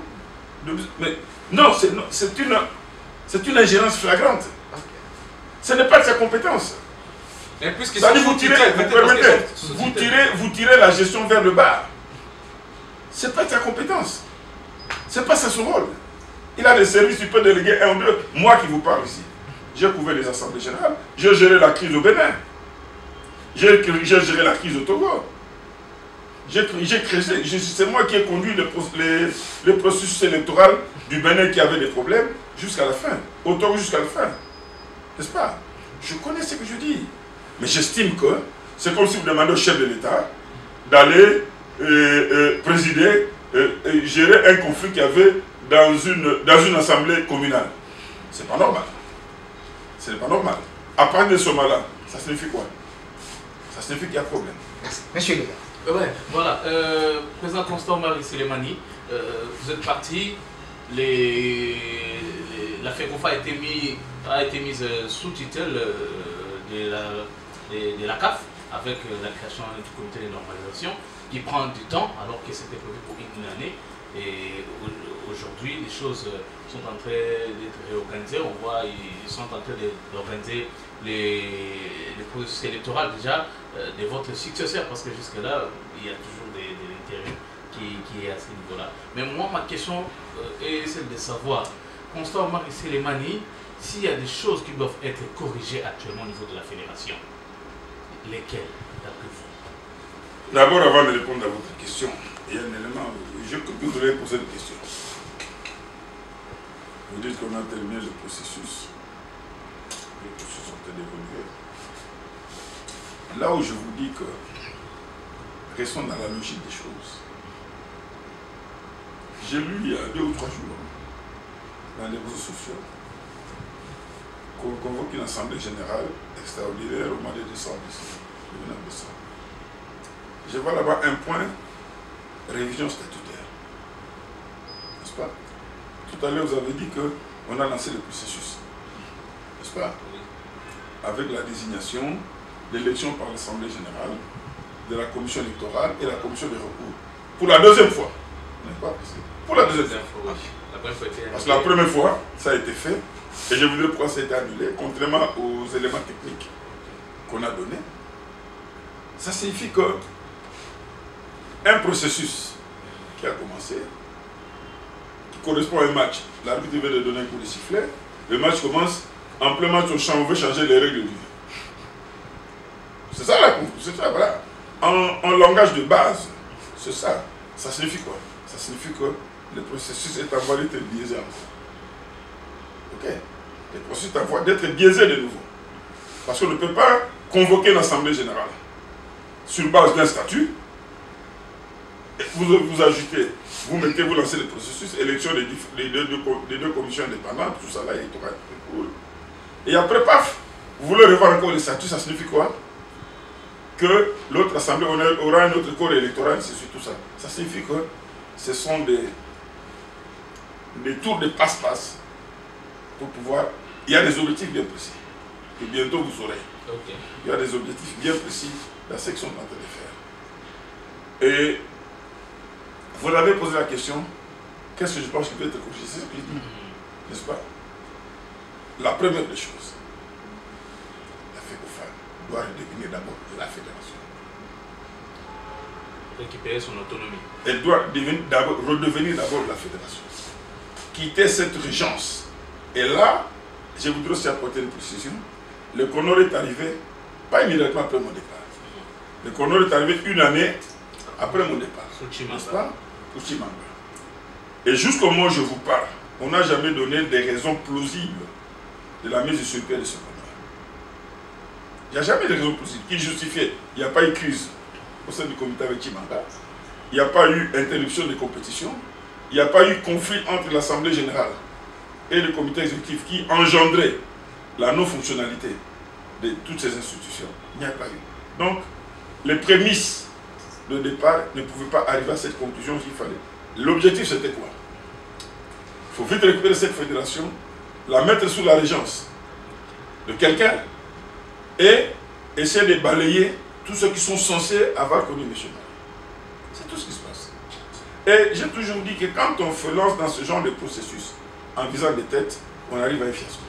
Speaker 1: Mais non, c'est une ingérence flagrante. Ce n'est pas de sa compétence. Ça dit, vous tirez la gestion vers le bas. Ce n'est pas de sa compétence. Ce n'est pas ça son rôle. Il a des services, il peut déléguer un ou deux. Moi qui vous parle ici, j'ai couvert les assemblées générales, j'ai géré la crise au Bénin, j'ai géré la crise au Togo. C'est moi qui ai conduit le processus électoral du Bénin qui avait des problèmes jusqu'à la fin, au Togo jusqu'à la fin. N'est-ce pas? Je connais ce que je dis. Mais j'estime que c'est comme si vous demandez au chef de l'État d'aller présider, gérer un conflit qu'il y avait dans une assemblée communale. C'est pas normal. Ce n'est pas normal. À partir de ce moment-là, ça signifie quoi? Ça signifie qu'il y a problème.
Speaker 2: Merci. Monsieur le gars.
Speaker 4: Ouais, voilà. Président Constant Marie Sélémani, vous êtes parti, la FECOFA a été mise sous tutelle de la CAF avec la création du comité de normalisation. qui prend du temps alors que c'était prévu pour une année. Et aujourd'hui, les choses sont en train d'être réorganisées. On voit ils sont en train d'organiser les processus électoraux déjà des votes successeurs, parce que jusque-là, il y a toujours des intérêts qui est à ce niveau-là. Mais moi, ma question est celle de savoir, Constant Omar Selemani, s'il y a des choses qui doivent être corrigées actuellement au niveau de la fédération, lesquelles, d'après vous?
Speaker 1: D'abord, avant de répondre à votre question, il y a un élément, je voudrais poser une question. Vous dites qu'on a terminé le processus. Le processus est en train d'évoluer. Là où je vous dis que restons dans la logique des choses. J'ai lu il y a 2 ou 3 jours dans les réseaux sociaux qu'on convoque une assemblée générale extraordinaire au mois de décembre ici, le 9 décembre. Je vois là-bas un point, révision statutaire. N'est-ce pas? Tout à l'heure, vous avez dit qu'on a lancé le processus. N'est-ce pas? Avec la désignation, l'élection par l'Assemblée générale, de la commission électorale et la commission des recours. Pour la 2e fois. N'est-ce pas? Pour la 2e fois. Parce que la première fois, ça a été fait. Et je voudrais pourquoi ça a été annulé, contrairement aux éléments techniques qu'on a donnés. Ça signifie que un processus qui a commencé, qui correspond à un match, l'arbitre vient de donner un coup de sifflet, le match commence, en plein match, on veut changer les règles du jeu. C'est ça la conclusion, c'est ça, voilà. En langage de base, c'est ça. Ça signifie quoi? Ça signifie que le processus est en voie d'être biaisé encore. Ok? Le processus est en voie d'être biaisé de nouveau. Parce qu'on ne peut pas convoquer l'Assemblée générale sur base d'un statut. Vous ajoutez, vous lancez le processus, élection des deux commissions indépendantes, tout ça là, électoral. Et après, paf, vous voulez revoir encore le statut, ça signifie quoi? Que l'autre assemblée aura un autre corps électoral, c'est sur tout ça. Ça signifie que ce sont des tours de passe-passe pour pouvoir... Il y a des objectifs bien précis, que bientôt vous saurez.
Speaker 4: Okay.
Speaker 1: Il y a des objectifs bien précis, la section est en train de faire. Et vous avez posé la question, qu'est-ce que je pense qui peut être corrigé? C'est ce que je dis, n'est-ce pas? La première des choses, la FECOFA doit redevenir d'abord la fédération.
Speaker 4: Récupérer son autonomie.
Speaker 1: Elle doit redevenir d'abord la fédération. Quitter cette régence. Et là, je voudrais aussi apporter une précision. Le Conor est arrivé, pas immédiatement après mon départ. Le Conor est arrivé une année après mon départ. N'est-ce pas? Pour Chimanga. Et jusqu'au moment où je vous parle, on n'a jamais donné des raisons plausibles de la mise sur pied de ce Conor. Il n'y a jamais de raison plausible qui justifiait. Il n'y a pas eu crise au sein du comité avec Chimanga. Il n'y a pas eu interruption de compétition. Il n'y a pas eu conflit entre l'Assemblée générale et le comité exécutif qui engendrait la non-fonctionnalité de toutes ces institutions. Il n'y a pas eu. Donc, les prémices de départ ne pouvaient pas arriver à cette conclusion qu'il fallait. L'objectif, c'était quoi? Il faut vite récupérer cette fédération, la mettre sous la régence de quelqu'un et essayer de balayer tous ceux qui sont censés avoir connu M. Marie. C'est tout ce qui se passe. Et j'ai toujours dit que quand on se lance dans ce genre de processus, en visant des têtes, on arrive à un fiasco.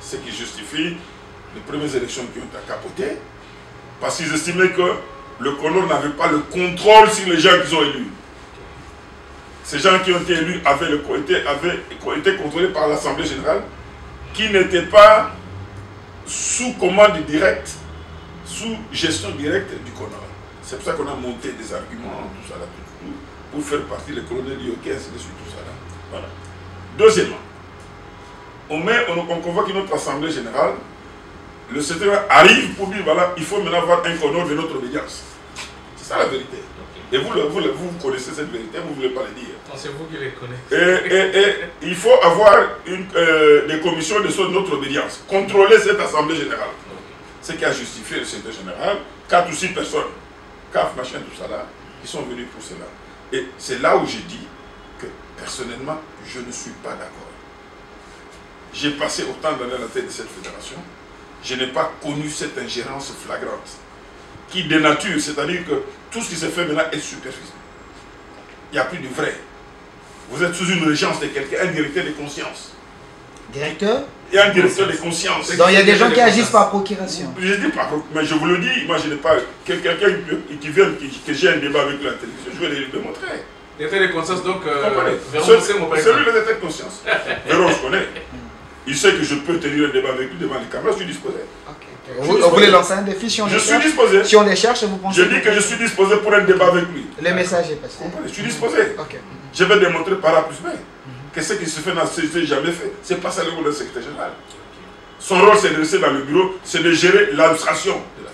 Speaker 1: Ce qui justifie les premières élections qui ont capoté, parce qu'ils estimaient que le Conor n'avait pas le contrôle sur les gens qu'ils ont élus. Ces gens qui ont été élus avaient été contrôlés par l'Assemblée générale, qui n'étaient pas sous commande directe, sous gestion directe du Conor. C'est pour ça qu'on a monté des arguments, tout ça là, tout, pour faire partie des colonels Yoké, ainsi de suite, tout ça là. Voilà. Deuxièmement, on convoque une autre assemblée générale, le secrétaire arrive pour dire voilà, il faut maintenant avoir un Conor de notre obédience. C'est ça la vérité. Okay. Et vous connaissez cette vérité, vous ne voulez pas le dire.
Speaker 4: C'est vous qui les connaissez.
Speaker 1: Et il faut avoir des commissions de notre obédience, contrôler cette assemblée générale. Okay. Ce qui a justifié le secrétaire général, 4 ou 6 personnes, CAF, machin, tout ça là, qui sont venus pour cela. Et c'est là où j'ai dit que personnellement, je ne suis pas d'accord. J'ai passé autant d'années à la tête de cette fédération, je n'ai pas connu cette ingérence flagrante qui dénature, c'est-à-dire que Tout ce qui se fait maintenant est superficiel. Il n'y a plus de vrai. Vous êtes sous une régence de quelqu'un, un directeur de conscience.
Speaker 2: Directeur?
Speaker 1: Il y a un directeur de conscience.
Speaker 2: Donc il y a des gens qui agissent par procuration.
Speaker 1: Je dis pas, mais je vous le dis, moi je n'ai pas quelqu'un qui vient, que j'ai un débat avec la télévision, je vais le démontrer.
Speaker 4: Directeur de conscience, donc,
Speaker 1: celui de tête de conscience. Véron, je connais. Il sait que je peux tenir un débat avec lui devant les caméras, je suis disposé.
Speaker 2: Vous voulez lancer un défi si on
Speaker 1: Je suis disposé.
Speaker 2: Si on les cherche, vous pensez?
Speaker 1: Je dis que je suis disposé pour un débat avec lui.
Speaker 2: Le message est passé.
Speaker 1: Je suis disposé. Je vais démontrer par A plus B que ce qui se fait dans la société, jamais fait. C'est pas ça le rôle du secrétaire général. Son rôle, c'est de rester dans le bureau, c'est de gérer l'administration de la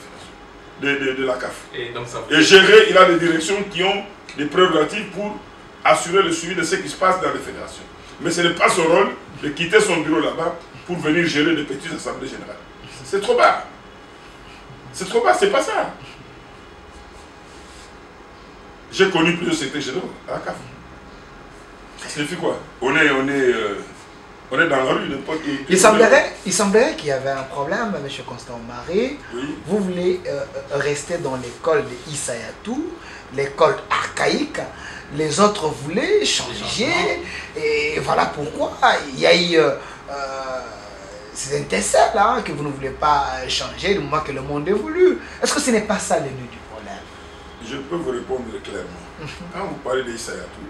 Speaker 1: fédération, de la CAF. Et gérer, il a des directions qui ont des prérogatives pour assurer le suivi de ce qui se passe dans les fédérations. Mais ce n'est pas son rôle de quitter son bureau là-bas pour venir gérer des petites assemblées générales. C'est trop bas. C'est trop bas, c'est pas ça. J'ai connu plusieurs secrétaires généraux à la CAF. Ça signifie quoi? On est dans la rue, n'importe qui.
Speaker 2: Il semblerait qu'il y avait un problème, M. Constant Marie.
Speaker 1: Oui.
Speaker 2: Vous voulez rester dans l'école de Issayatou, l'école archaïque. Les autres voulaient changer. Et voilà pourquoi il y a eu ces étincelles là que vous ne voulez pas changer du moment que le monde évolue. Est-ce que ce n'est pas ça le nœud du problème?
Speaker 1: Je peux vous répondre clairement. Quand vous parlez d'Issayatou,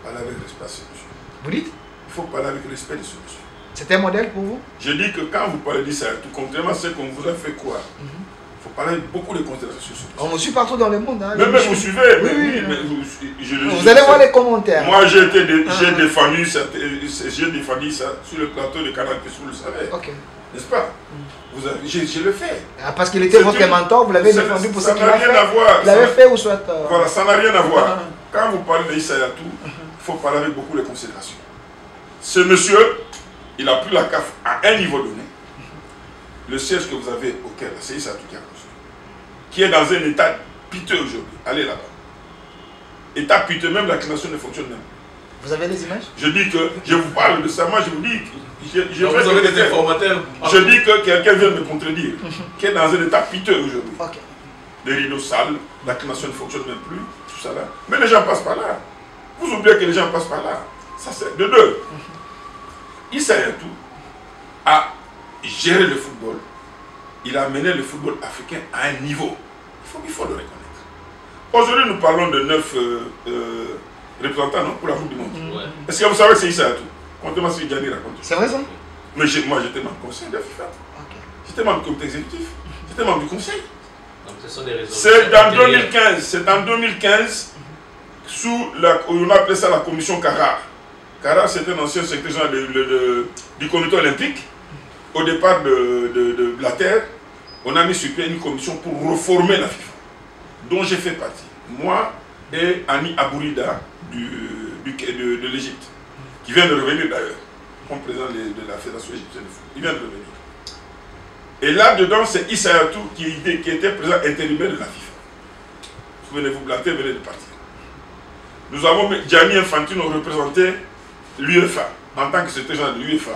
Speaker 1: parlez avec respect à ce monsieur.
Speaker 2: Vous dites?
Speaker 1: Il faut parler avec respect de ce monsieur.
Speaker 2: C'est un modèle pour vous?
Speaker 1: Je dis que quand vous parlez d'Issayatou, contrairement à ce qu'on vous a fait croire, il faut parler avec beaucoup de considération sur ce monsieur.
Speaker 2: On me suit partout dans le monde. Hein,
Speaker 1: mais vous suivez,
Speaker 2: vous allez voir les commentaires.
Speaker 1: Moi, j'ai défendu ça sur le plateau de Canal+, vous le savez. N'est-ce pas? Je le fais.
Speaker 2: Parce qu'il était votre mentor, vous l'avez défendu pour ce qu'il a fait.
Speaker 1: Ça n'a rien à voir.
Speaker 2: Vous l'avez fait ou soit...
Speaker 1: Voilà, ça n'a rien à voir. Quand vous parlez d'Issayatou, il faut parler avec beaucoup de considération. Ce monsieur, il a pris la CAF à un niveau donné. Le siège que vous avez au Caire, c'est Issayatou qui a construit, qui est dans un état piteux aujourd'hui. Allez là-bas. État piteux, même la création ne fonctionne même.
Speaker 2: Vous avez les images?
Speaker 1: Je dis que, je vous parle de ça, moi je vous dis,
Speaker 4: vous avez des informateurs.
Speaker 1: Je dis que quelqu'un vient me contredire, qui est dans un état piteux aujourd'hui. Les rideaux sales, la création ne fonctionne même plus, tout ça là. Mais les gens passent par là. Vous oubliez que les gens passent par là. Ça c'est de deux. Issayatou a géré le football. Il a mené le football africain à un niveau. Il faut le reconnaître. Aujourd'hui, nous parlons de 9 représentants non, pour la Coupe du Monde. Est-ce que vous savez que c'est Issayatou? Comptez-moi si Gianni raconte.
Speaker 2: C'est vrai ça?
Speaker 1: Mais moi, j'étais membre du conseil de la FIFA. J'étais membre du comité exécutif. J'étais membre du conseil. C'est en 2015, sous on appelait ça la commission Carrare. Carrare, c'était un ancien secrétaire général du comité olympique. Au départ de Blatter, on a mis sur pied une commission pour reformer la FIFA, dont j'ai fait partie. Moi et Annie Abourida de l'Égypte, qui vient de revenir d'ailleurs, comme président de la Fédération égyptienne de foot. Il vient de revenir. Et là-dedans, c'est Issayatou qui était président intérimaire de la FIFA. Souvenez-vous, Blatter venait de partir. Nous avons Gianni Infantino représenté l'UEFA en tant que secrétaire général de l'UEFA.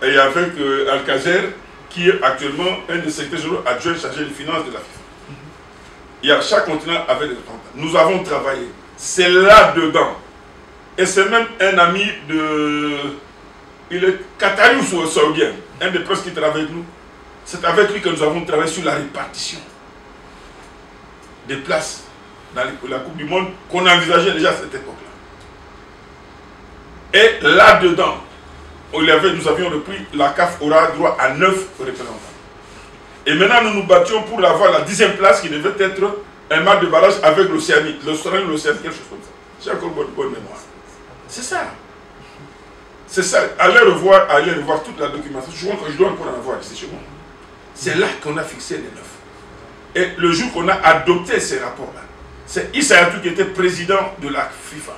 Speaker 1: Et avec Alcazer, qui est actuellement un des secrétaires généraux adjoints chargés des finances de la FIFA. Il y a chaque continent avec des représentants. Nous avons travaillé. C'est là-dedans. Et c'est même un ami de... Il est qatari ou saoudien, un des princes qui travaille avec nous. C'est avec lui que nous avons travaillé sur la répartition des places dans la Coupe du Monde qu'on envisageait déjà à cette époque-là. Et là-dedans, nous avions repris, la CAF aura droit à 9 représentants. Et maintenant, nous nous battions pour avoir la 10e place qui devait être un match de barrage avec l'Océanie. L'Australie, l'Océanie, quelque chose comme ça. J'ai encore bonne mémoire. C'est ça. C'est ça. Allez revoir toute la documentation. Je dois encore en avoir ici chez moi. C'est là qu'on a fixé les 9. Et le jour qu'on a adopté ces rapports-là, c'est Issayatou qui était président de la FIFA,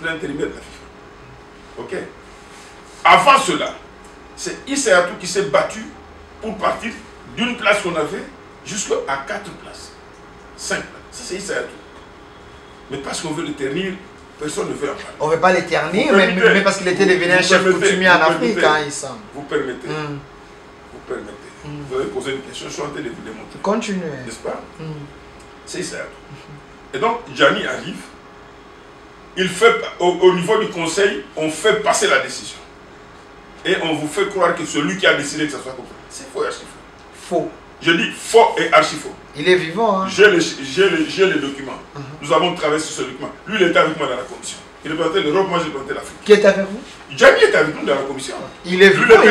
Speaker 1: l'intérimaire de la FIFA. Ok? Avant cela, c'est Issayatou qui s'est battu pour partir d'une place qu'on avait jusqu'à 4 places. 5 places. Ça, c'est Issayatou. Mais parce qu'on veut le ternir, personne ne veut en parler.
Speaker 2: On ne veut pas le ternir, mais parce qu'il était devenu un chef coutumier en Afrique, hein, il semble.
Speaker 1: Vous permettez. Vous permettez. Vous avez posé une question, je suis en train de vous démontrer.
Speaker 2: Continuez.
Speaker 1: N'est-ce pas? C'est ça. Et donc, Gianni arrive. Il fait, au niveau du conseil, on fait passer la décision. Et on vous fait croire que celui qui a décidé que ça soit comme ça. C'est faux et archi faux.
Speaker 2: Faux.
Speaker 1: Je dis faux et archi faux.
Speaker 2: Il est vivant. Hein?
Speaker 1: J'ai les documents. Nous avons travaillé sur ce document. Lui, il était avec moi dans la commission. Il représentait l'Europe, moi, je représentais l'Afrique.
Speaker 2: Qui est avec vous?
Speaker 1: Gianni était avec nous dans la commission.
Speaker 2: Il est vivant.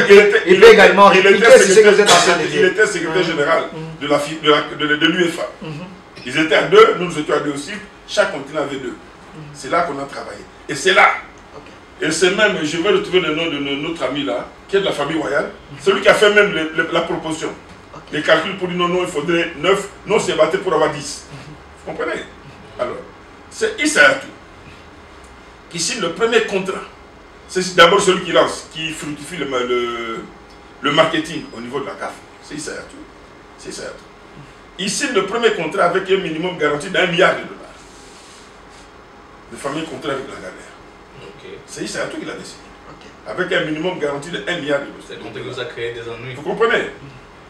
Speaker 2: Il peut également répliquer ce que vous êtes en train de dire.
Speaker 1: Il était secrétaire général de l'UEFA. Ils étaient à deux, nous étions à deux aussi. Chaque continent avait deux. C'est là qu'on a travaillé. Et c'est là. Et c'est même, je vais retrouver le nom de notre ami là, qui est de la famille royale. Celui qui a fait même la proposition. Les calculs pour dire non, non, il faudrait 9. Non, c'est battu pour avoir 10. Vous comprenez? Alors, c'est Issa Hayatou qui signe le premier contrat. C'est d'abord celui qui lance, qui fructifie le marketing au niveau de la CAF. C'est Issa Hayatou. C'est Issa Hayatou. Il signe le premier contrat avec un minimum garanti d'$1 milliard. Le fameux contrat avec la Gardère. C'est Issa Hayatou qui l'a décidé. Avec un minimum garanti de $1 milliard.
Speaker 4: C'est donc vous a créé des ennuis.
Speaker 1: Vous comprenez?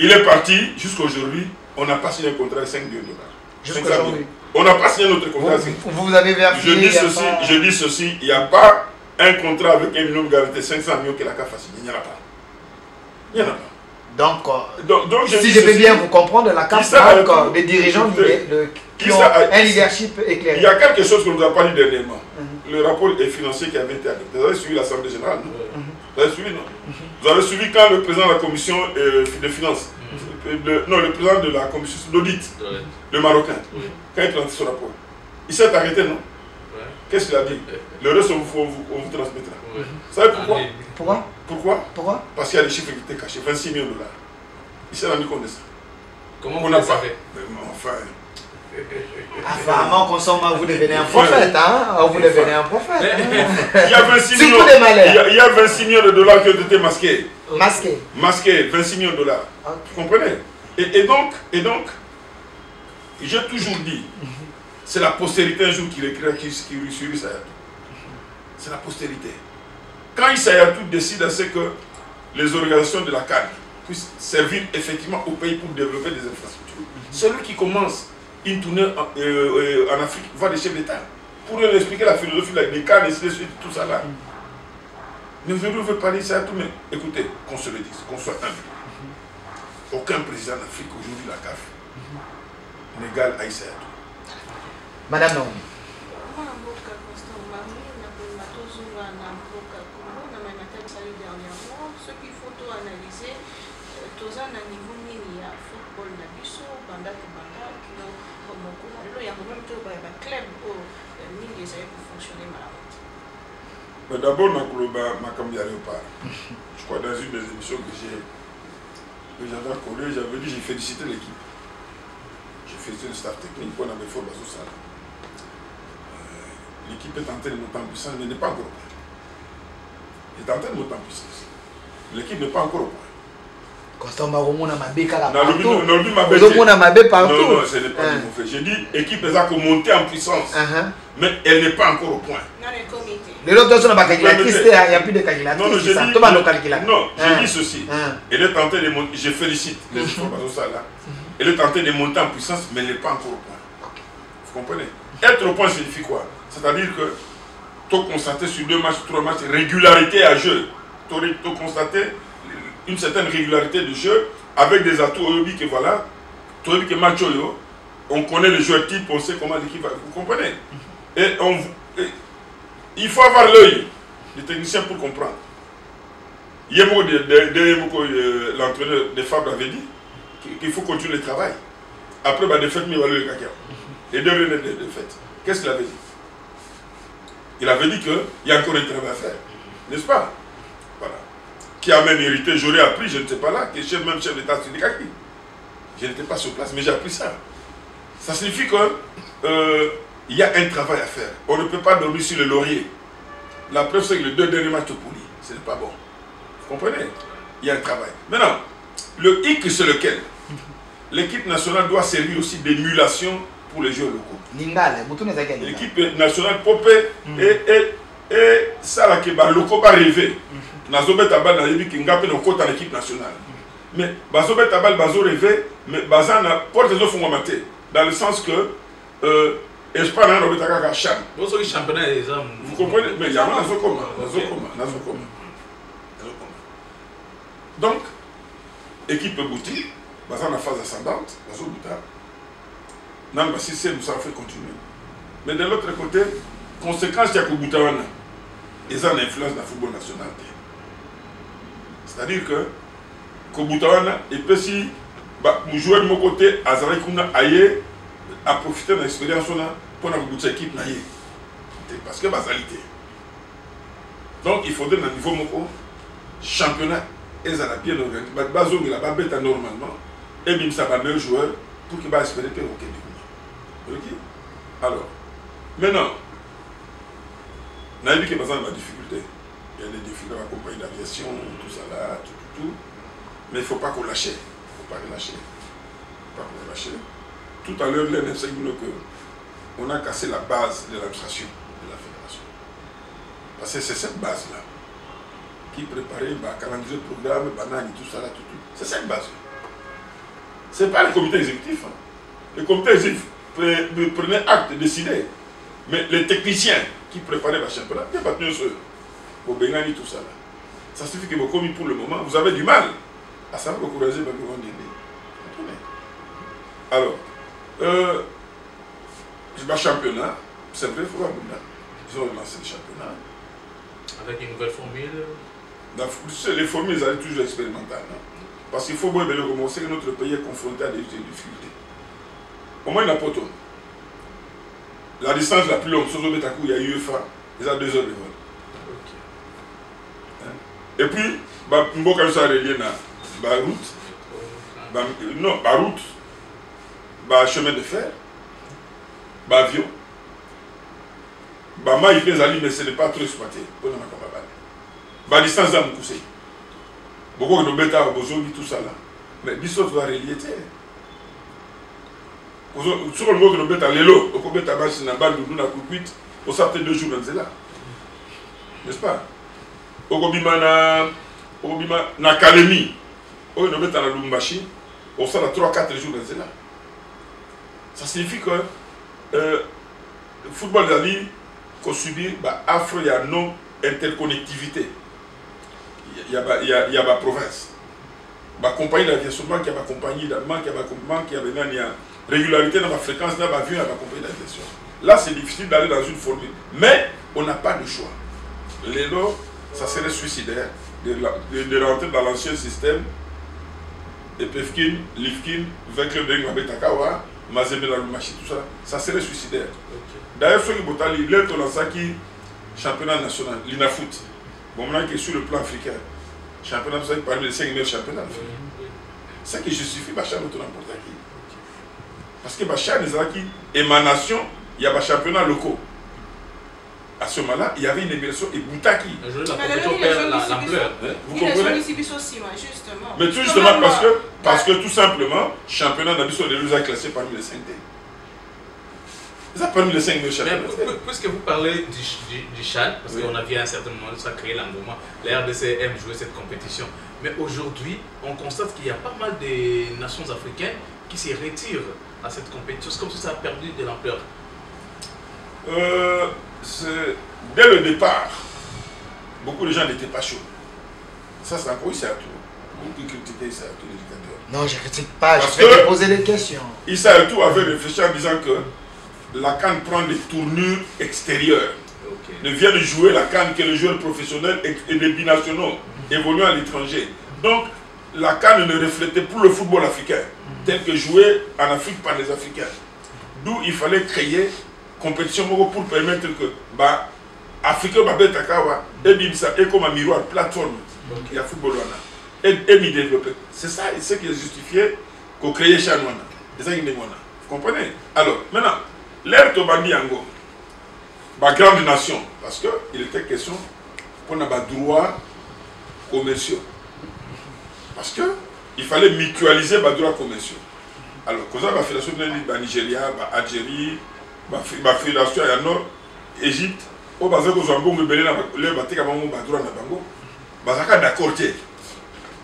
Speaker 1: Il est parti, jusqu'à aujourd'hui, on n'a pas signé un contrat de $5 millions.
Speaker 2: Jusqu'à aujourd'hui.
Speaker 1: On n'a pas signé notre contrat.
Speaker 2: Vous avez vérifié.
Speaker 1: Je dis ceci, il n'y a pas un contrat avec un minimum garanti de 500 millions que la CAF a signé. Il n'y en a pas. Il n'y en a pas.
Speaker 2: Donc si je peux bien vous comprendre, la CAF manque des dirigeants qui ont un leadership éclairé.
Speaker 1: Il y a quelque chose que nous avons pas dit dernièrement. Le rapport financier qui avait été adopté. Vous avez suivi l'Assemblée générale, non? Vous avez suivi, non? Vous avez suivi quand le président de la commission des finances, le président de la commission d'audit, le Marocain, quand il présentait son rapport, il s'est arrêté, non? Qu'est-ce qu'il a dit? Le reste, on vous transmettra. Vous savez pourquoi? Pourquoi? Parce qu'il y a des chiffres qui étaient cachés, $26 millions. Il s'est rendu compte de ça.
Speaker 4: Comment on a pas fait?
Speaker 1: Enfin.
Speaker 2: Apparemment, vous devenez un prophète, hein? Vous devenez un prophète.
Speaker 1: Il y a 26 millions. Il y a 26 millions de dollars qui ont été masqués. Masqués, 26 millions de dollars. Vous comprenez? Et donc, j'ai toujours dit, c'est la postérité un jour qui réécrira qui sur Issa Hayatou. C'est la postérité. Quand Issa Hayatou décide à ce que les organisations de la CAD puissent servir effectivement au pays pour développer des infrastructures, celui qui commence une tournée en Afrique voit des chefs d'État pour leur expliquer la philosophie des cas, tout ça là. Mais aujourd'hui, on veut parler ça à tout, mais écoutez, qu'on se le dise, qu'on soit humble. Aucun président d'Afrique aujourd'hui, la CAF, n'égale à Issa Hayatou.
Speaker 2: Madame Naomi.
Speaker 5: Ce qu'il faut tout analyser, tous un niveau nini à football na biso, banda to banda, kilo moko, lelo ya même to ba club au nini ça pour fonctionner malamu.
Speaker 1: Mais d'abord na koloba makambi ya léopard. Je crois dans une des émissions que j'avais collé, j'avais dit j'ai félicité l'équipe. J'ai félicité le staff technique pour la méthode bazo ça. L'équipe est en train de monter en puissance, mais n'est pas encore au point. Elle est en train de monter en puissance. L'équipe n'est pas encore au point.
Speaker 2: Constant Maromona m'a bécala
Speaker 1: partout. Non,
Speaker 2: non, ce
Speaker 1: n'est pas du mauvais. J'ai dit équipe est à monter en puissance, mais elle n'est pas encore au point.
Speaker 5: Dans les comités.
Speaker 2: Les autres personnes n'ont pas calculé. Il n'y a plus de calculatrice.
Speaker 1: Non, j'ai dit ceci. Elle est tentée de monter. Je félicite les efforts là. Elle est tentée de monter en puissance, mais elle n'est pas encore au point. Vous comprenez? Être au point signifie quoi? C'est-à-dire que tu constater sur 2 matchs, 3 matchs, régularité à jeu. Tu constater une certaine régularité de jeu avec des atouts que voilà, que match on connaît les joueurs types, on sait comment l'équipe va. Vous comprenez? Et il faut avoir l'œil des techniciens pour comprendre. L'entraîneur de Fabre avait dit qu'il faut continuer le travail. Après, de fait, il va le cacao. Les 2 de fait. Qu'est-ce qu'il avait dit? Il avait dit qu'il y a encore un travail à faire. N'est-ce pas? Voilà. Qui a même hérité, j'aurais appris, je n'étais pas là, que même chef d'État syndical. Je n'étais pas sur place, mais j'ai appris ça. Ça signifie qu'il y a un travail à faire. On ne peut pas dormir sur le laurier. La preuve, c'est que les 2 derniers matchs pour lui, ce n'est pas bon. Vous comprenez? Il y a un travail. Maintenant, le hic, c'est lequel? L'équipe nationale doit servir aussi d'émulation pour les joueurs locaux. L'équipe nationale Popé et ça là qui va locaux pas rêver. Nazobet Abal n'a dit qu'il n'y a pas de côte en équipe nationale. Mais Bazobet Abal Bazo rêvé, mais Bazan porte les autres fonds maté. dans le sens que Espagne n'a pas de champ. Vous comprenez? Mais il y a un commun. Donc, équipe boutique, dans la phase ascendante, dans le système, ça fait continuer. Mais de l'autre côté, conséquence, il y a que Boutawana, ils ont une influence dans le football national. C'est-à-dire que Boutawana, et puis si nous jouons de mon côté, Azari Kouna aille à profiter de l'expérience pour notre bout équipe parce que basalité. Donc il faudrait un niveau championnat et ça bien organisé. Bazo il a pas bête normalement et bien ça va meilleur joueur pour qu'il va espérer que OK. Alors maintenant on a dit que par exemple la difficulté. Il y a des difficultés à la compagnie d'aviation, tout ça là, tout. Mais il ne faut pas qu'on lâche. Il ne faut pas qu'on lâche. Tout à l'heure, l'NFC dit qu'on a cassé la base de l'administration de la fédération. Parce que c'est cette base-là qui préparait le calendrier, le programme, banane, tout ça là, tout. C'est cette base-là. Ce n'est pas le comité exécutif. Hein. Le comité exécutif prenait acte, décidait. Mais les techniciens qui préparaient le championnat, il n'y a pas tenu sur au Bengani, tout ça là. Ça signifie que vous commis pour le moment, vous avez du mal à savoir encourager le alors, le championnat, c'est vrai, il faut voir. Ils ont lancé le championnat.
Speaker 4: Avec une nouvelle formule.
Speaker 1: Les formules, elles sont toujours expérimentales. Hein? Parce qu'il faut voir que notre pays est confronté à des difficultés. Au moins, il y a pas tout. La distance la plus longue, il y a UEFA, ils ont 2 heures de vol. Et puis, Mboka ça relié à route, non, route, chemin de fer, avion, mais ce n'est pas trop exploité. Distance à mon conseil. Beaucoup de bêta tout ça là. Mais bisous doit relier. Sur le mot de bêta l'élo, au bêta bâche na balle nous na coucuite, on s'appelle 2 jours dans là. N'est-ce pas? Okobima na académie, on est dans la Lumbashi, on sort à 3-4 jours dans là. Ça signifie que le football d'Ali, qu'on subit, il y a non interconnectivité. Il y a la province. La compagnie d'aviation, il y a la compagnie il y a régularité dans la fréquence, il y a la compagnie d'aviation. Là, c'est difficile d'aller dans une formule. Mais on n'a pas de choix. Les lots, ça serait suicidaire de rentrer dans l'ancien système et Pefkin, Lifkin, Vekle Deng Takawa, Mazembe Lalumachi, tout ça, ça serait suicidaire. D'ailleurs, ce qui est il est au championnat national, l'INAFOOT. Bon, maintenant qui est sur le plan africain, championnat national parmi les 5 meilleurs championnats. C'est ça qui justifie Bachar notre n'importe qui. Parce que Bachar, les émanation, il y a des championnats locaux. À ce moment-là, il y avait une émulation et Boutaki.
Speaker 4: L'ampleur.
Speaker 1: Vous comprenez? Mais tout justement parce que tout simplement, championnat d'Abisso de l'USA classé parmi les 5D. Ça parmi les 5 championnats.
Speaker 4: Puisque vous parlez du Chad, parce qu'on a vu à un certain moment ça créer l'engouement, la RDC aime jouer cette compétition. Mais aujourd'hui, on constate qu'il y a pas mal de nations africaines qui se retirent à cette compétition. C'est comme si ça a perdu de l'ampleur.
Speaker 1: Dès le départ, beaucoup de gens n'étaient pas chauds. Ça, c'est encore Issa Yatou. Beaucoup qui critiquaient Issa Yatou, l'éducateur.
Speaker 2: Non, je ne critique pas, je vais te poser des questions.
Speaker 1: Issa Yatou avait réfléchi en disant que la CAN prend des tournures extérieures. Ne vient de jouer la CAN que les joueurs professionnels et les binationaux évoluant à l'étranger. Donc, la CAN ne reflétait plus le football africain, tel que joué en Afrique par les Africains. D'où il fallait créer compétition pour permettre que Africain et comme un miroir, plateforme, il y a football et m'y développer. C'est ça ce qui est justifié qu'on crée Chanouana. C'est ça qui est. Vous comprenez? Alors, maintenant, l'ère Tobandi Ango, grande nation, parce qu'il était question qu'on a des droits commerciaux. Parce qu'il fallait mutualiser les droits commerciaux. Alors, quand la fédération de Nigeria, Algérie, la fédération à Nord, Égypte, au bazar que Zambon me belé le baté comme on badura na bango, bazaka d'accord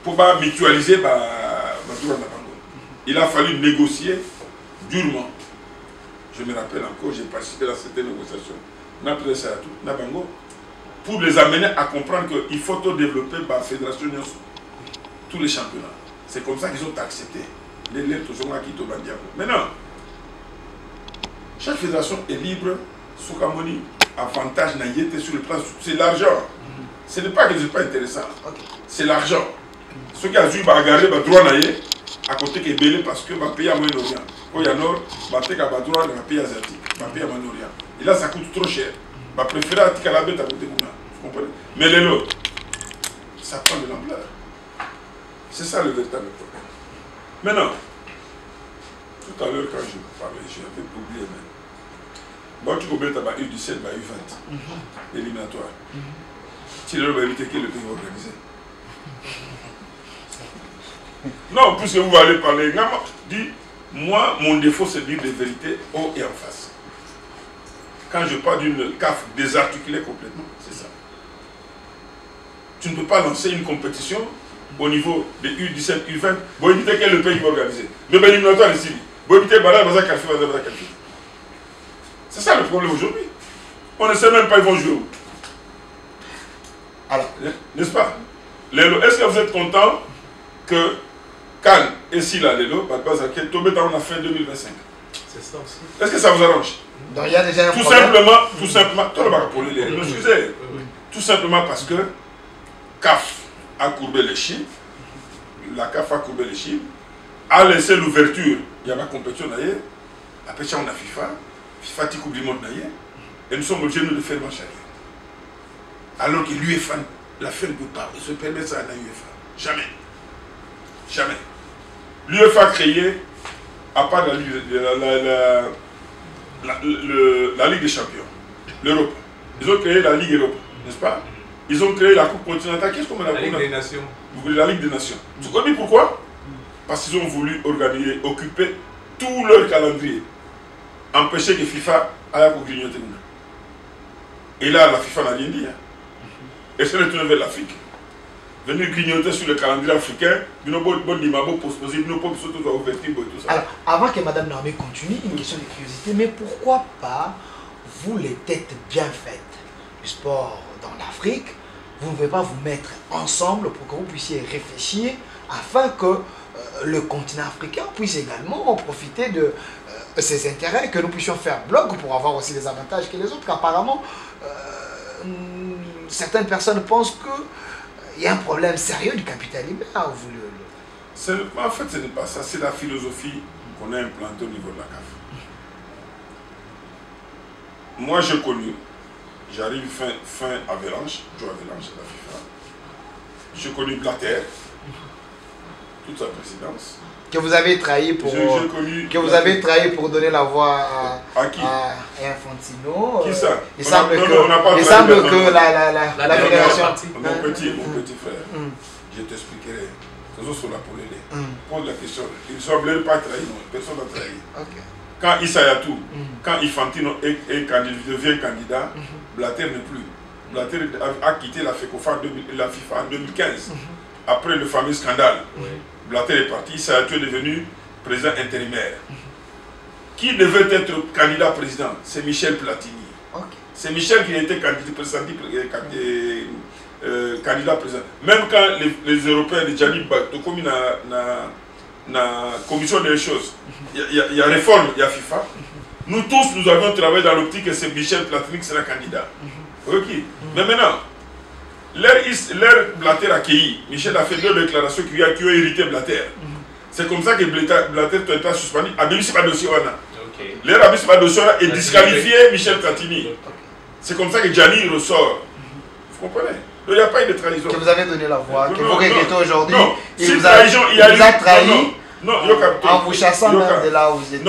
Speaker 1: pour mutualiser badura na bango. Il a fallu négocier durement. Je me rappelle encore, j'ai participé à cette négociation. On a pris ça à tout, Nabango, pour les amener à comprendre qu'il faut développer la fédération, tous les championnats. C'est comme ça qu'ils ont accepté. Maintenant, chaque fédération est libre, Soukamoni, avantage sur le plan, c'est l'argent. Ce n'est pas que ce n'est pas intéressant, c'est l'argent. Ceux qui ont joué bagarre, droit naïe, à côté qui est belé parce que va payer à Moyen-Orient. Au Nord, va payer à droit dans le pays asiatique, va payer à Moyen-Orient. Et là, ça coûte trop cher. Va préférer à Tikalabet à côté de vous comprenez? Mais les lots, ça prend de l'ampleur. C'est ça le véritable problème. Maintenant, tout à l'heure, quand je parlais, j'avais oublié même. Bon, tu peux mettre à U17, U20, éliminatoire. Si le va éviter que le pays va organiser. Non, puisque vous allez parler, dis, moi, mon défaut, c'est de dire des vérités haut et en face. Quand je parle d'une CAF désarticulée complètement, c'est ça. Tu ne peux pas lancer une compétition au niveau des U17, U20, pour éviter que le pays va organiser. Le éliminatoire ici, pour éviter que le pays va qualifier. C'est ça le problème aujourd'hui. On ne sait même pas ils vont jouer où. Alors, n'est-ce pas? Est-ce que vous êtes content que Cannes et Silla Lelo, on a fin 2025?
Speaker 4: C'est ça aussi.
Speaker 1: Est-ce que ça vous arrange?
Speaker 2: Donc il y a déjà un
Speaker 1: tout simplement, tout simplement parce que CAF a courbé les chiffres, la CAF a courbé les chiffres, a laissé l'ouverture, il y a ma compétition d'ailleurs, après ça on a FIFA a coupe du monde d'ailleurs, et nous sommes obligés de faire marche arrière. Alors que l'UEFA, la fin ne peut pas se permettre ça à la UEFA. Jamais. Jamais. L'UEFA a créé, à part la Ligue des Champions, l'Europe. Ils ont créé la Ligue Europe, n'est-ce pas? Ils ont créé la Coupe continentale. Qu'est-ce qu'on a
Speaker 4: la Ligue des Nations.
Speaker 1: La Ligue des Nations. Tu connais pourquoi? Parce qu'ils ont voulu organiser, occuper tout leur calendrier. Empêcher que FIFA aille pour grignoter. Et là, la FIFA n'a rien dit. Et c'est retourné vers l'Afrique. Venir grignoter sur le calendrier africain,
Speaker 2: alors, avant que Mme Naomi continue, une question de curiosité, mais pourquoi pas, vous les têtes bien faites du sport dans l'Afrique, vous ne pouvez pas vous mettre ensemble pour que vous puissiez réfléchir afin que le continent africain puisse également profiter de ses intérêts, que nous puissions faire bloc pour avoir aussi des avantages que les autres, qu'apparemment certaines personnes pensent qu'il y a un problème sérieux du capital humain. En
Speaker 1: fait, ce n'est pas ça, c'est la philosophie qu'on a implantée au niveau de la CAF. Moi, j'ai connu, j'arrive fin Avalanche, Joe Avalanche de la FIFA. J'ai connu Blatter, toute sa présidence.
Speaker 2: Que vous avez trahi pour, donner la voix à qui? À Infantino.
Speaker 1: Qui ça?
Speaker 2: Il semble que la fédération...
Speaker 1: Mon petit frère, je t'expliquerai. Pose la question. Il ne semblait pas trahi, non. Personne n'a trahi. Quand Issayatou, quand Infantino devient candidat, Blatter n'est plus. Blatter a quitté la FIFA en 2015, après le fameux scandale. Blatter est parti, Issayatou est devenu président intérimaire. Qui devait être candidat président? C'est Michel Platini. C'est Michel qui a été candidat président. Même quand les Européens de Gianni Tokomi na commission des choses, il y a réforme, il y a FIFA. Nous tous, nous avions travaillé dans l'optique que c'est Michel Platini qui sera candidat. Mais maintenant, l'air Blatter a accueilli. Michel a fait 2 déclarations qui ont hérité Blatter. C'est comme ça que Blatter a été suspendu. Abimisi Badossier l'air Abimisi Badossier est disqualifié Michel Platini. C'est comme ça que Gianni ressort. Vous comprenez? Donc il n'y a pas eu de trahison.
Speaker 2: Que vous avez donné la voix, que vous regrettez aujourd'hui.
Speaker 1: Il vous a trahi
Speaker 2: en vous chassant même de là où vous étiez.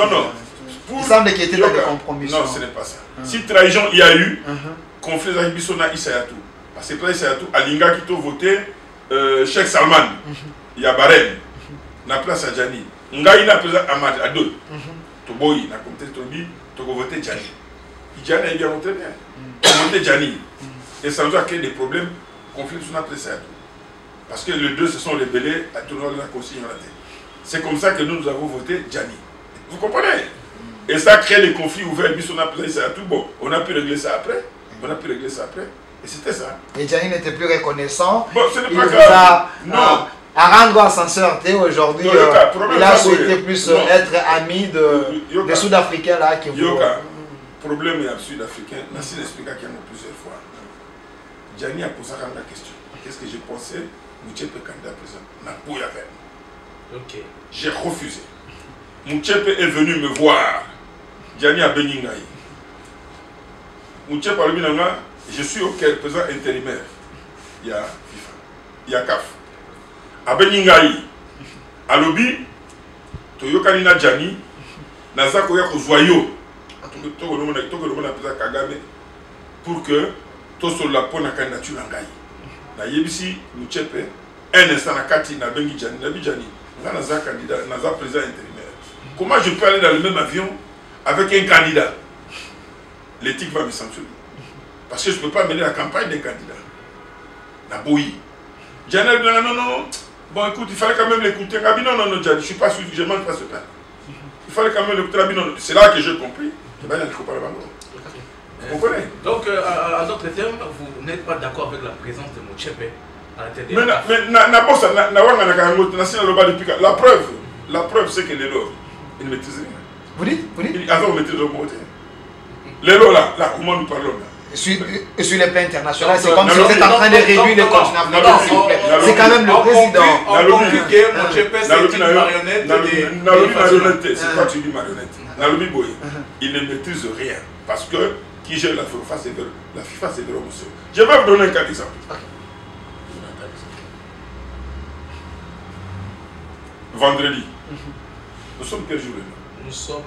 Speaker 2: Il semble qu'il était dans des compromissions.
Speaker 1: Non, ce n'est pas ça. Si trahison il y a eu, conflit avec Bissona Issayatou. Parce que Issayatou, Alinga qui a voté Cheikh Salman, il y a Barem, na place à Gianni. Ngaï n'a président Ahmad à 2. Toboyi, na comté Tobi, Togo voté Gianni. Gianni a bien voté bien. Il a voté Gianni. Et ça nous a créé des problèmes, conflits sur notre Issayatou. Parce que les deux se sont rebellés à tourner la consigne à la tête. C'est comme ça que nous avons voté Gianni. Vous comprenez? Et ça crée des conflits ouverts. On a pris ça à tout. Bon, on a pu régler ça après. On a pu régler ça après. Et c'était ça.
Speaker 2: Et Gianni n'était plus reconnaissant.
Speaker 1: Bon, ce n'est
Speaker 2: il
Speaker 1: pas
Speaker 2: vous
Speaker 1: grave.
Speaker 2: a, à rendre ascenseur, aujourd'hui, il a souhaité plus être ami des Sud-Africains là qui vous...
Speaker 1: Problème est sud-africain. Merci d'expliquer qu'il y en a plusieurs fois. Gianni a posé la question. Qu'est-ce que j'ai pensé? Moutchepe candidat président.
Speaker 4: Ok.
Speaker 1: J'ai refusé. Moutchepe est venu me voir. Gianni a béni Ngaï. Moutchepe a dit, je suis au président intérimaire. Il y a FIFA. Il y a CAF. A béni Ngaï. A lobby. Toyokanina Gianni. Nazako yako zoyo. Pour que tout soit là pour la candidature en Ngaï. Na yebisi Moutchepe. Un instant, Kati n'a bengi Gianni. N'a Gianni. Là, Naza candidat, Naza président intérimaire. Comment je peux aller dans le même avion avec un candidat? L'éthique va me sanctionner. Parce que je ne peux pas mener la campagne d'un candidat. Naboui. Gianni a dit non. Bon, écoute, il fallait quand même l'écouter. Non, Gianni, je ne suis pas sûr, je ne mange pas ce pain. Il fallait quand même l'écouter. C'est là que j'ai compris. Vous comprenez?
Speaker 4: Donc, à d'autres termes, vous n'êtes pas d'accord avec la présence de Moutchepe à l'intérieur.
Speaker 1: Mais la preuve c'est que les lots, ils ne maîtrisent rien.
Speaker 2: Vous dites?
Speaker 1: Ils maîtrisent le côté. Les lots là, comment nous parlons là?
Speaker 2: Sur les plans internationaux, c'est comme si vous êtes en train de réduire le continent africain, s'il vous plaît. C'est quand même le président.
Speaker 4: On conclut que Moutchepe c'est une marionnette.
Speaker 1: C'est toi tu dis marionnette. Nalobi Boye, il ne maîtrise rien. Parce que qui gère la FIFA, c'est vers monsieur. Je vais vous donner un cas d'exemple. Vendredi. Nous sommes quel jour?
Speaker 4: Nous sommes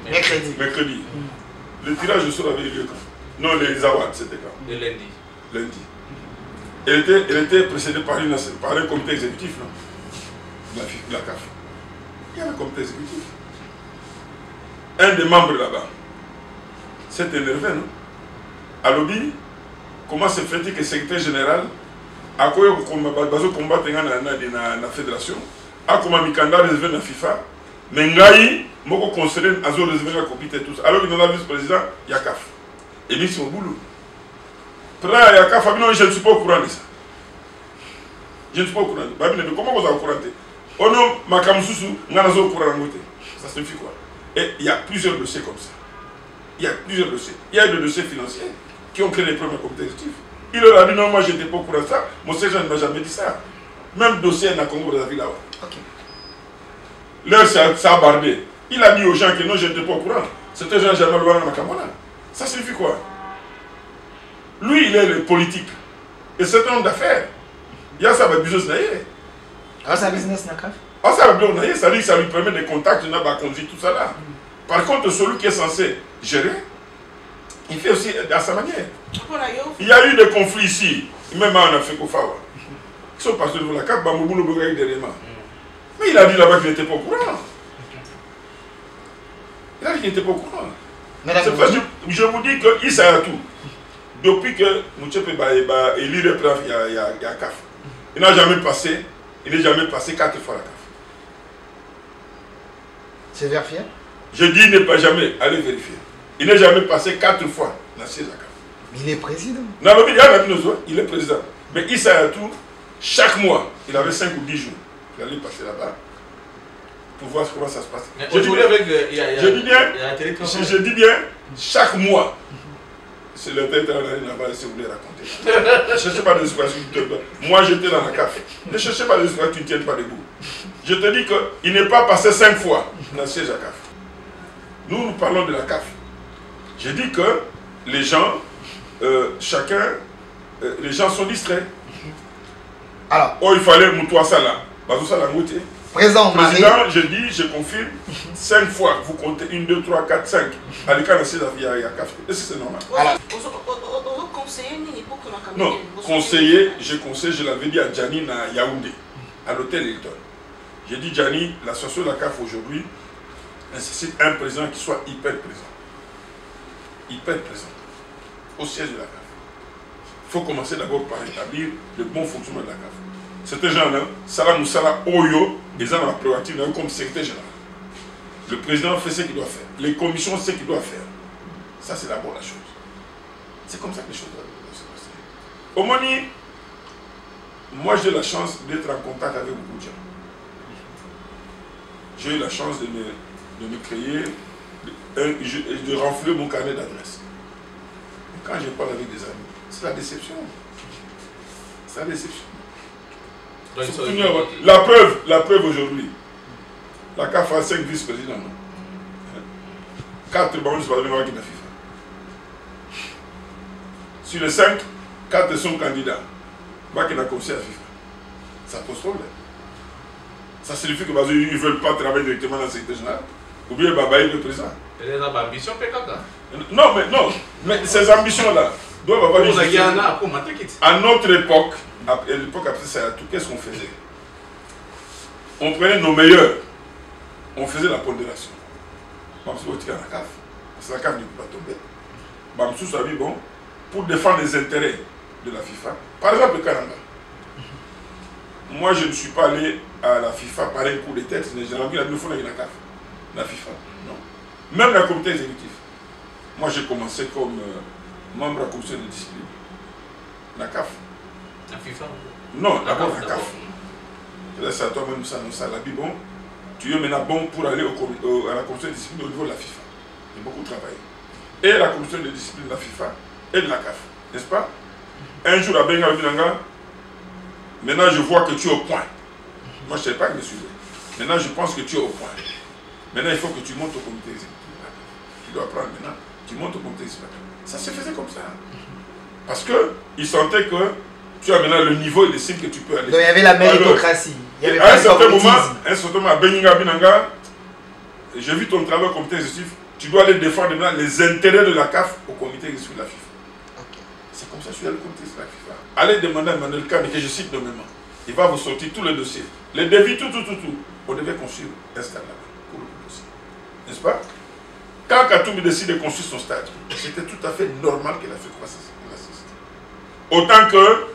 Speaker 2: mercredi.
Speaker 1: Le tirage de sort avait eu lieu quand? Non, les awards, c'était quand?
Speaker 4: le lundi.
Speaker 1: Lundi. Elle était précédée par un comité exécutif, non? De la CAF. Il y a un comité exécutif. Un des membres là-bas s'est énervé, non? À lobby, comment se fait-il que le secrétaire général a combattre dans la fédération? A comme Mikanda réservé dans FIFA, mais Ngaï, moko conseiller azo réservé la copie et tout ça. Alors qu'il y a le vice-président Yakaf. Et bien c'est mon boulot. Président Yakaf, je ne suis pas au courant de ça. Je ne suis pas au courant. Comment vous êtes au courant? Oh non, Makamsusu, Nganazo au courant. Ça signifie quoi? Et il y a plusieurs dossiers comme ça. Il y a plusieurs dossiers. Il y a des dossiers financiers qui ont créé les premiers comités exécutifs. Il leur a dit non, moi je n'étais pas au courant de ça. Mon sergent ne m'a jamais dit ça. Même dossier n'a Congo Brazzaville là-bas. L'heure, ça a bardé. Il a dit aux gens que non, je n'étais pas au courant. C'était Jean-Jamal Ouana Makamona. Ça signifie quoi? Lui, il est le politique. Et c'est un homme d'affaires. Il y a ça avec business naïe.
Speaker 2: Ah, c'est un business nakaf?
Speaker 1: Ah, ça avec business naïe, ça dit que ça lui permet des contacts, il n'a pas conduit tout ça là. Par contre, celui qui est censé gérer, il fait aussi à sa manière. Il y a eu des conflits ici, même en Afrique au Fawa. Ils sont passés devant la carte, Bamboubou le Bogaï derrière. Mais il a dit là-bas qu'il n'était pas au courant. Il a dit qu'il n'était pas au courant. Je vous dis qu'il sait à tout. Depuis que Moutchepe est élu le président, il y a CAF. Il n'a jamais passé 4 fois la CAF.
Speaker 2: C'est vérifié?
Speaker 1: Je dis ne pas jamais aller vérifier. Il n'est jamais passé 4 fois dans ces CAF.
Speaker 2: Mais il est président.
Speaker 1: Non, il est président. Mais il sait à tout. Chaque mois, il avait 5 ou 10 jours. Il allait passer là-bas pour voir comment ça se passe. Je dis bien, chaque mois, c'est le tête là-bas, si vous voulez raconter. Ne cherchez pas des histoires sur YouTube. Moi, j'étais dans la CAF. Ne cherchez pas des histoires qui ne tiennent pas debout. Je te dis qu'il n'est pas passé 5 fois dans le siège à CAF. Nous parlons de la CAF. Je dis que les gens, les gens sont distraits.
Speaker 2: Alors,
Speaker 1: il fallait Moutoua Sala.
Speaker 2: Président,
Speaker 1: je dis, je confirme, 5 fois, vous comptez 1, 2, 3, 4, 5. À l'écart de ces affaires, il y a CAF. Est-ce que c'est normal? Non, conseiller, je l'avais dit à Gianni à Yaoundé, à l'hôtel Hilton. J'ai dit, Gianni, l'association de la CAF aujourd'hui nécessite un président qui soit hyper présent. Hyper présent. Au siège de la CAF. Il faut commencer d'abord par établir le bon fonctionnement de la CAF. Ces gens-là, Salah Moussala Oyo, ils ont la prérogative comme secrétaire général. Le président fait ce qu'il doit faire. Les commissions, ce qu'il doit faire. Ça, c'est d'abord la chose. C'est comme ça que les choses doivent se passer. Omoni, moi j'ai la chance d'être en contact avec beaucoup de gens. J'ai eu la chance de me créer, de renflouer mon carnet d'adresses. Quand je parle avec des amis, c'est la déception. C'est la déception. La preuve aujourd'hui. La CAF a 5 vice-présidents. 4 ballons de la FIFA. Sur les 5, 4 sont candidats. Moi qui n'a commencé à FIFA. Ça pose problème. Ça signifie qu'ils ne veulent pas travailler directement dans le secteur général. Ou bien Babaï le président.
Speaker 4: Et les ambitions,
Speaker 1: non, mais ces ambitions-là doivent avoir des à notre époque, à l'époque après ça, qu'est-ce qu'on faisait? On prenait nos meilleurs. On faisait la pondération. Parce que la CAF ne peut pas tomber. Bamsou a dit, bon, pour défendre les intérêts de la FIFA, par exemple le Kananga. Moi, je ne suis pas allé à la FIFA par un coup de tête, j'ai envie de faire la CAF. La FIFA, non. Même la comité exécutif. Moi, j'ai commencé comme membre de la commission de discipline. La CAF.
Speaker 4: La FIFA?
Speaker 1: Non, d'abord la CAF. C'est à toi-même ça l'a dit, bon. Tu es maintenant bon pour aller à la commission de discipline au niveau de la FIFA. J'ai beaucoup travaillé. Et la commission de discipline de la FIFA et de la CAF. N'est-ce pas? Un jour à Benga Binanga, maintenant je vois que tu es au point. Moi je ne savais pas que je suis là. Maintenant je pense que tu es au point. Maintenant il faut que tu montes au comité exécutif. Tu dois prendre maintenant, tu montes au comité exécutif. Ça se faisait comme ça. Parce qu'ils sentaient que tu as maintenant le niveau et le signe que tu peux aller.
Speaker 2: Donc il y avait la méritocratie. Il y avait
Speaker 1: à un certain moment, à Benga Binanga, j'ai vu ton travail au comité exécutif. Tu dois aller défendre maintenant les intérêts de la CAF au comité exécutif de la FIFA. Okay. C'est comme ça que je suis allé au comité exécutif de la FIFA. Allez demander à Emmanuel Kane, que je cite nommément. Il va vous sortir tous les dossiers. Les devis, tout. On devait construire un stade là-bas pour le dossier. N'est-ce pas? Quand Katoumi décide de construire son stade, c'était tout à fait normal qu'il a fait croissance. Autant que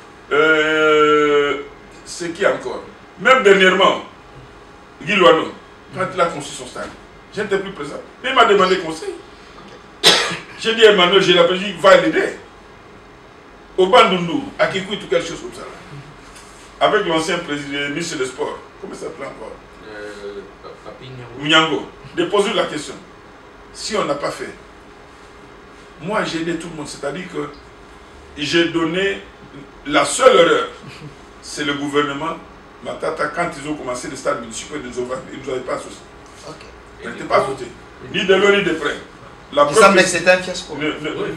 Speaker 1: ce qui encore. Même dernièrement, Guy Loano, quand il a construit son stade, je n'étais plus présent. Mais il m'a demandé conseil. J'ai dit à Emmanuel, j'ai l'appelé, il va l'aider. Au Bandundu, à Kikou, tout quelque chose comme ça. Avec l'ancien ministre des Sports, comment ça s'appelle encore?
Speaker 4: Papi
Speaker 1: Nyango. De poser la question. Si on n'a pas fait, moi j'ai aidé tout le monde, c'est-à-dire que j'ai donné la seule erreur, c'est le gouvernement. Matata, quand ils ont commencé le stade municipal, ils ne nous avaient pas associés. Okay. Ils n'étaient pas associés. Ni de l'eau ni de près.
Speaker 2: Il semble que c'était un fiasco.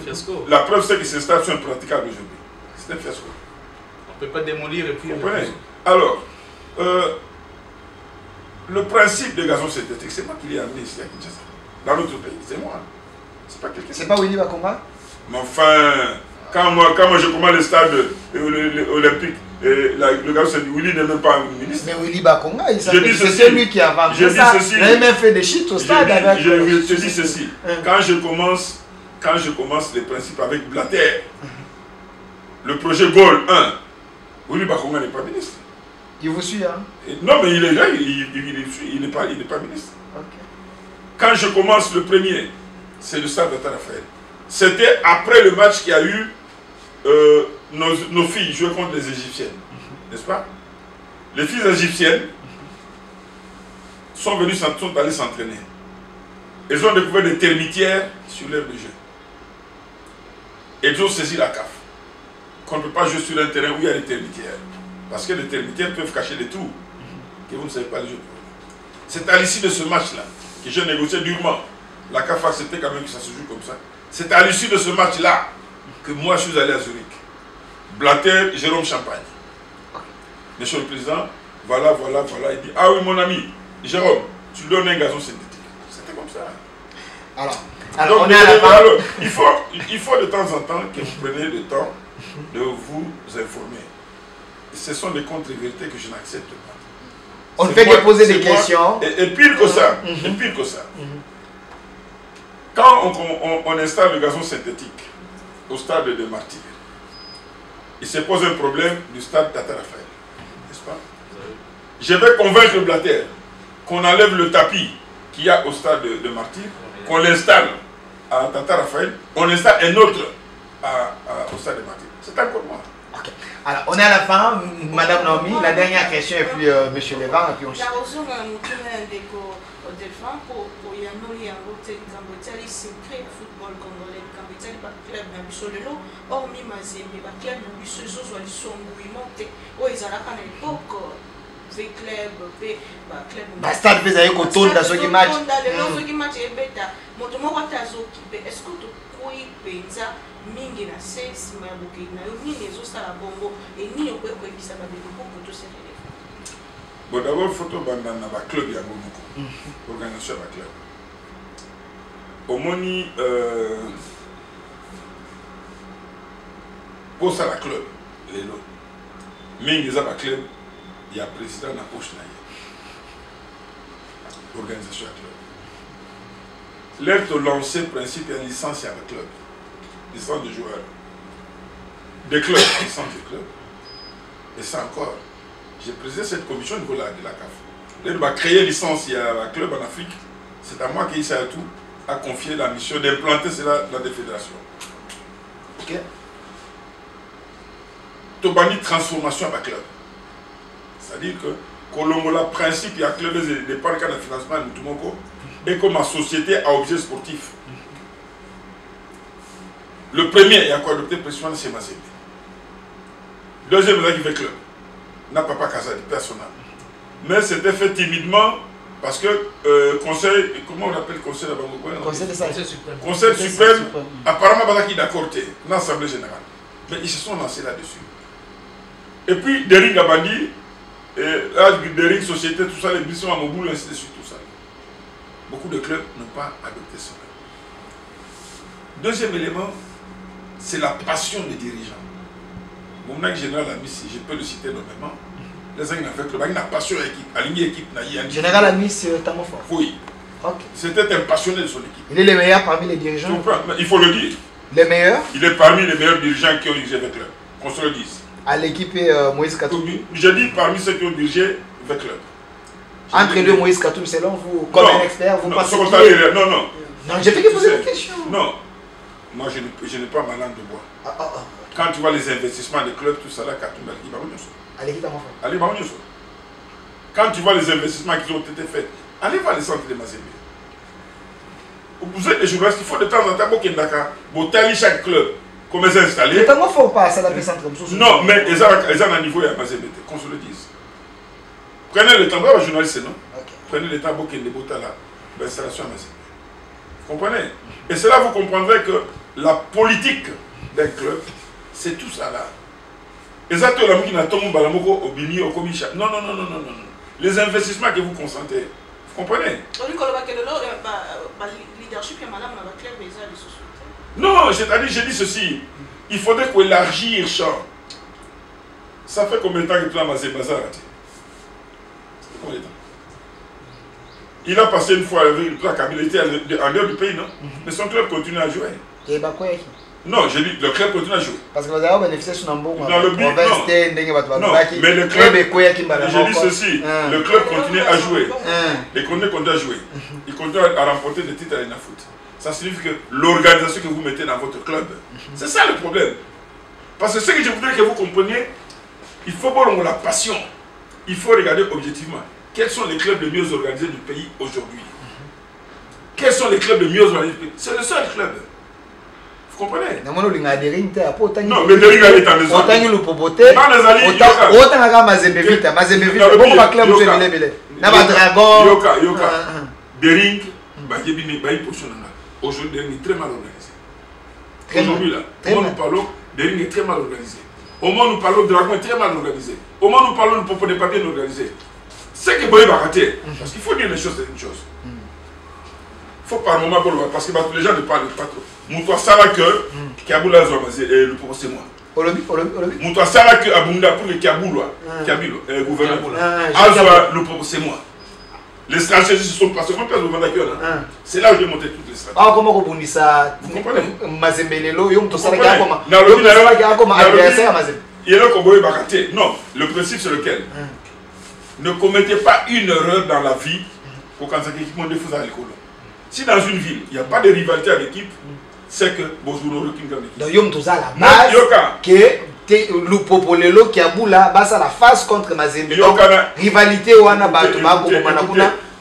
Speaker 4: Fiasco.
Speaker 1: La preuve, c'est que ces stades sont impraticables aujourd'hui. C'est un fiasco.
Speaker 4: On ne peut pas démolir et puis...
Speaker 1: Comprenez? Alors, le principe des gazons synthétiques, c'est moi qui l'ai amené ici à Kinshasa. Dans notre pays, c'est moi. C'est pas quelqu'un.
Speaker 2: C'est pas Willy Bakonga?
Speaker 1: Mais enfin, quand moi je commande le stade olympique, le gazon synthétique, Willy n'est même pas un ministre.
Speaker 2: Mais Willy Bakonga, c'est lui qui a inventé ça. Il a même fait des shit au stade avec...
Speaker 1: Je te dis ceci. Quand je commence les principes avec Blatter, le projet Gaulle 1, Willy Bakonga n'est pas ministre.
Speaker 2: Il vous suit, hein?
Speaker 1: Non, mais il est là, il n'est pas ministre.
Speaker 2: Okay.
Speaker 1: Quand je commence le premier, c'est le stade de Raphaël. C'était après le match qu'il y a eu, nos filles jouaient contre les Égyptiennes. N'est-ce pas? Les filles égyptiennes sont allées s'entraîner. Elles ont découvert des termitières sur l'aire de jeu. Elles ont saisi la CAF. Qu'on ne peut pas jouer sur un terrain où il y a des termitières. Parce que les termitières peuvent cacher des trous que vous ne savez pas les jouer. C'est à l'issue de ce match-là que j'ai négocié durement. La CAF a accepté quand même que ça se joue comme ça. C'est à l'issue de ce match-là que moi je suis allé à Zurich. Blatter, Jérôme Champagne. Monsieur le Président, voilà. Il dit, ah oui mon ami, Jérôme, tu donnes un gazon synthétique. C'était comme ça.
Speaker 2: Alors
Speaker 1: donc,
Speaker 2: on est à la fin.
Speaker 1: Il faut de temps en temps que vous preniez le temps de vous informer. Ce sont des contre-vérités que je n'accepte pas.
Speaker 2: On ne fait que poser des questions.
Speaker 1: Et pire que ça, quand on installe le gazon synthétique au stade de Martyrs, il se pose un problème du stade Tata Raphaël. N'est-ce pas? Je vais convaincre le Blatter qu'on enlève le tapis qu'il y a au stade de Martyr, qu'on l'installe à Tata Raphaël, on installe un autre au stade de Martyr. C'est encore moi.
Speaker 2: Ok. Alors, on est à la fin, Madame Naomi, la dernière question, et puis Monsieur Lévan, et puis on...
Speaker 5: Delphin pour yanoli yango te likambo etiali secret ya football congolais likambo etiali baclub na biso lelo hormis Mazembe baclub na biso ezozwa lisongwimo te oyo ezalaka na epoke vclub mpe baclub
Speaker 2: bastade mpe ezali kotonda soki match
Speaker 5: lelo soki match ebeta moto moko ata azokipe est ce que tokoyi mpenza mingi na se nsima ya bokei na yo nini ezosala bongo enini okoki koyebisa babeli moko toselele.
Speaker 1: Bon, d'abord, il faut que le club y a beaucoup. L'organisation du club. Au moni, pour ça, le club, les lots. Mais il y a un club, il y a un président dans la poche. L'organisation du club. L'air de lancer le principe, il y a une licence avec le club. Licence de joueurs. Des clubs, licence de club. Et ça encore. J'ai présidé cette commission au niveau de la CAF. Là, on va créer une licence, il y a un club en Afrique. C'est à moi qui a confié la mission d'implanter cela dans des fédérations. Ok. Tobani transformation à club. C'est-à-dire que Colombola, principe, il y a club de par le cas de financement de Toumonko et comme ma société à objet sportif. Le premier, il y a quoi adopté pression, c'est Mazembe. Deuxième, il y a qui fait club. N'a pas casé personnel. Mais c'était fait timidement parce que conseil, comment on appelle conseil là-bas? Conseil suprême, apparemment, il est d'accord dans l'Assemblée générale. Mais ils se sont lancés là-dessus. Et puis, Dering a bandit, Dering, société, tout ça, les missions à Moboul, ainsi de suite, tout ça. Beaucoup de clubs n'ont pas adopté cela. Deuxième élément, c'est la passion des dirigeants. Mon général Amis, je peux le citer nommément. Les gens avec le bain, passion équipe, aligné équipe,
Speaker 2: général Amis, c'est Tamofort.
Speaker 1: Oui. Okay. C'était un passionné de son équipe.
Speaker 2: Il est le meilleur parmi les dirigeants.
Speaker 1: Il faut le dire.
Speaker 2: Les meilleurs.
Speaker 1: Il est parmi les meilleurs dirigeants qui ont dirigé avec club. Qu'on se le dise.
Speaker 2: À l'équipe Moïse Katoum.
Speaker 1: Je dis parmi ceux qui ont dirigé avec club.
Speaker 2: Entre les deux Moïse Katoum, selon vous, comme un expert, vous pensez
Speaker 1: non, non.
Speaker 2: Non, j'ai fait que poser une question.
Speaker 1: Non. Moi, je n'ai pas ma langue de bois. Quand tu vois les investissements des clubs, tout ça là, quand tu vois les investissements qui ont été faits, allez voir les centres de Mazembe. Vous êtes des journalistes, il faut de temps en temps pour tailler chaque club, comment ils sont installés.
Speaker 2: Mais comment faut pas ça la centre?
Speaker 1: Non, mais ils ont un niveau à Mazembe, qu'on se le dise. Prenez le temps, vous êtes journaliste, non? Prenez le temps pour qu'il y ait des botas là, l'installation à Mazembe. Vous comprenez? Et cela, vous comprendrez que la politique d'un club, c'est tout ça là. Exactement, non. Les investissements que vous consentez, vous comprenez? Non, j'ai dit ceci. Il faudrait qu'on élargisse le champ. Ça fait combien de temps que tu as Mazembe Bazar? Combien de temps? Il a passé une fois avec la Kabila, il était en dehors du pays, non? Mais son club continue à jouer. Non, j'ai dit, le club continue à jouer.
Speaker 2: Parce que vous avez bénéficié sur Nambo.
Speaker 1: Dans le but, non, mais le club, j'ai dit ceci, le club continue à jouer. Il continue à jouer. Il continue à remporter des titres à l'INAFOOT. Ça signifie que l'organisation que vous mettez dans votre club, c'est ça le problème. Parce que ce que je voudrais que vous compreniez, il faut voir la passion. Il faut regarder objectivement quels sont les clubs les mieux organisés du pays aujourd'hui. Quels sont les clubs les mieux organisés du pays? C'est le seul club. Vous comprenez? Non, mais Dering est en désordre. Dering, aujourd'hui, Dering est très mal organisé. Aujourd'hui, là, au moment où nous parlons, Dering est très mal organisé. Au moment où nous parlons, Dragon est très mal organisé. Au moment où nous parlons, le Popo des papiers organisé. C'est que Boye va rater. Parce qu'il faut dire les choses, c'est une chose. Il faut par moment, parce que les gens ne parlent pas trop. Moutoua Sarake, Kiaboula Zouamazé, le Popo c'est moi. Moutoua Sarake, Abunda pour le Kiaboula, gouverneur. Azwa, le Popo c'est moi. Les stratégies se sont passées. C'est là où j'ai monté toutes les stratégies.
Speaker 2: Ah, comment vous dites ça?
Speaker 1: Vous comprenez? Non, le principe c'est lequel? Ne commettez pas une erreur dans la vie Si dans une ville, il n'y a pas de rivalité à l'équipe, c'est que bonjour, aucune grande équipe.
Speaker 2: Donc, il y a la base que Lupopolelo qui a boula, ça la phase contre Mazembe. Donc, rivalité ou ana batuma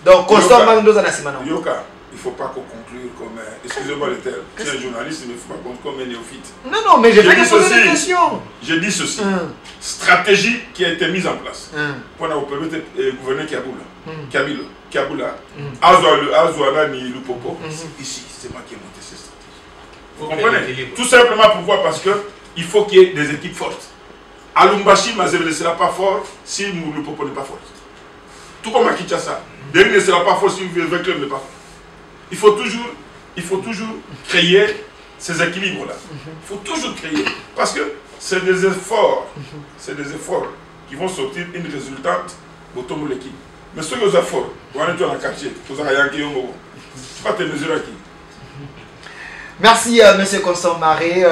Speaker 2: donc constant Magno dans la semaine.
Speaker 1: Yoka, il ne faut pas qu'on conclue comme excusez-moi le terme. Tu es un journaliste, mais il ne faut pas qu'on comme un néophyte.
Speaker 2: Non, mais je vais poser des questions.
Speaker 1: Je dis ceci. Stratégie qui a été mise en place. Pour nous permettre de gouverner Kabila, Azouana ni Lupopo. Ici, c'est moi qui ai monté cette stratégie. Vous comprenez? Tout simplement pourquoi? Parce qu'il faut qu'il y ait des équipes fortes. À Lumbashi, Mazembe ne sera pas fort si Lupopo n'est pas fort. Tout comme à Kinshasa. Derrière ne sera pas fort si le club n'est pas fort. Il faut toujours créer ces équilibres-là. Il faut toujours créer. Parce que c'est des efforts qui vont sortir une résultante au tombeau de l'équipe. Mais ce que vous avez fait, vous allez dans le quartier, vous allez tu vas te mesurer à qui?
Speaker 2: Merci, M. Constant Maré.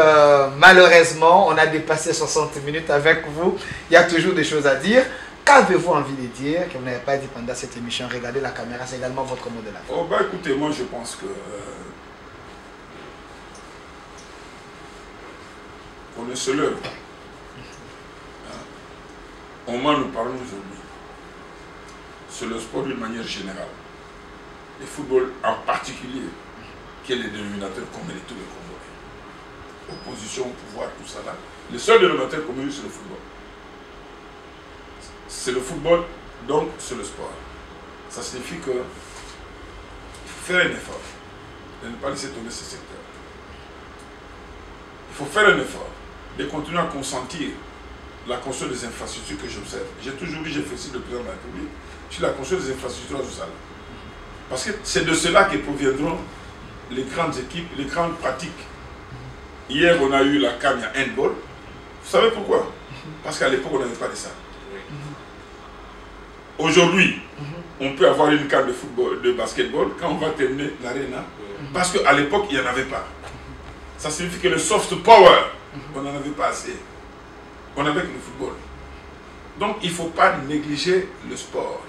Speaker 2: Malheureusement, on a dépassé 60 minutes avec vous. Il y a toujours des choses à dire. Qu'avez-vous envie de dire que vous n'avez pas dit pendant cette émission? Regardez la caméra, c'est également votre mot de la fin.
Speaker 1: Oh, bah écoutez, moi je pense que on ne se leurre pas. Au moins nous parlons aujourd'hui. C'est le sport d'une manière générale. Le football en particulier, qui est le dénominateur commun de tous les Congolais. Opposition au pouvoir, tout ça là. Le seul dénominateur commun, c'est le football. C'est le football, donc c'est le sport. Ça signifie que il faut faire un effort de ne pas laisser tomber ce secteur. Il faut faire un effort de continuer à consentir la construction des infrastructures que j'observe. J'ai toujours dit, j'ai fait ici le président de la République, sur la construction des infrastructures à Zoussala. Parce que c'est de cela que proviendront les grandes équipes, les grandes pratiques. Hier, on a eu la CAN à handball. Vous savez pourquoi? Parce qu'à l'époque, on n'avait pas de ça. Aujourd'hui, on peut avoir une CAN de football, de basketball quand on va terminer l'aréna. Parce qu'à l'époque, il n'y en avait pas. Ça signifie que le soft power, on n'en avait pas assez. On avait que le football. Donc, il ne faut pas négliger le sport.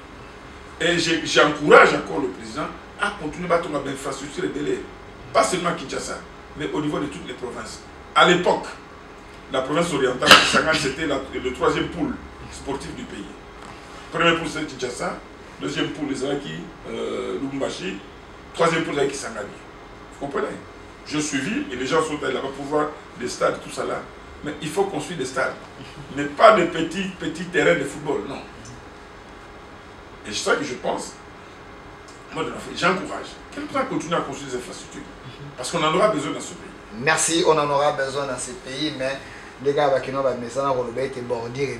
Speaker 1: Et j'encourage encore le président à continuer à tomber dans l'infrastructure ébélée. Pas seulement à Kinshasa, mais au niveau de toutes les provinces. À l'époque, la province orientale, c'était le troisième pôle sportif du pays. Premier pôle, c'est Kinshasa. Deuxième pôle, les Zaki, Lubumbashi. Troisième pôle, c'est Kisangani. Vous comprenez? Je suivis et les gens sont allés là-bas pour voir des stades, tout ça là. Mais il faut construire des stades. Mais pas de petits terrains de football, non. Et c'est ça que je pense. Moi, j'encourage. Quelqu'un continue à construire des infrastructures. Parce qu'on en aura besoin dans ce pays.
Speaker 2: Merci, on en aura besoin dans ce pays, mais les gars, qui n'ont pas de message, on va être bordé,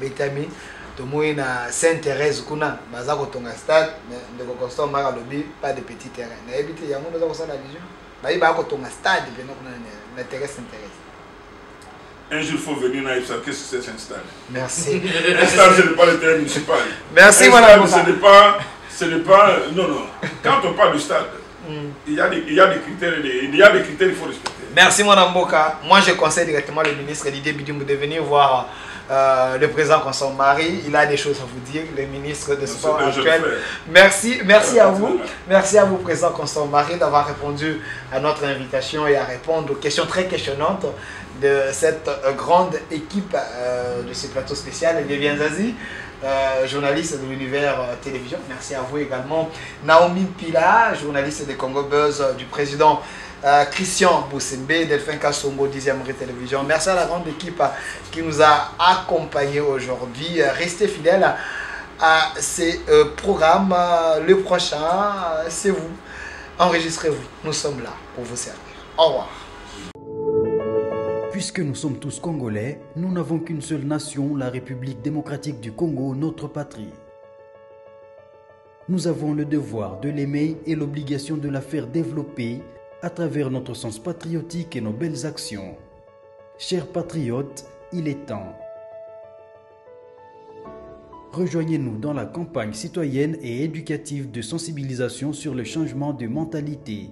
Speaker 2: tout le monde s'intéresse à un stade, mais de Constant Maré lobby, pas de petits terrains. Il y a un monde qui a la vision. Il y a un stade, l'intérêt s'intéresse.
Speaker 1: Un jour, il faut venir dans l'Ipsa. Qu'est-ce que c'est un stade?
Speaker 2: Merci.
Speaker 1: Un stade, ce n'est pas le terrain municipal.
Speaker 2: Merci, madame.
Speaker 1: Ce n'est pas. Non, non. Quand on parle du stade, il y a des critères, il faut respecter.
Speaker 2: Merci, madame Boka. Moi, je conseille directement le ministre Didier Bidimou de venir voir le président Constant Maré. Il a des choses à vous dire, le ministre de Sport actuel. Merci à vous. Merci à vous, président Constant Maré, d'avoir répondu à notre invitation et à répondre aux questions très questionnantes de cette grande équipe de ce plateau spécial. Vivien Zazie, journaliste de l'univers télévision. Merci à vous également. Naomi Pila, journaliste de Congo Buzz, du président Christian Boussembe, Delphin Kassongo, 10e Rue Télévision. Merci à la grande équipe qui nous a accompagnés aujourd'hui. Restez fidèles à ces programmes. Le prochain, c'est vous. Enregistrez-vous. Nous sommes là pour vous servir. Au revoir.
Speaker 3: Puisque nous sommes tous Congolais, nous n'avons qu'une seule nation, la République démocratique du Congo, notre patrie. Nous avons le devoir de l'aimer et l'obligation de la faire développer à travers notre sens patriotique et nos belles actions. Chers patriotes, il est temps. Rejoignez-nous dans la campagne citoyenne et éducative de sensibilisation sur le changement de mentalité.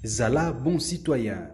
Speaker 3: Zala, bon citoyen.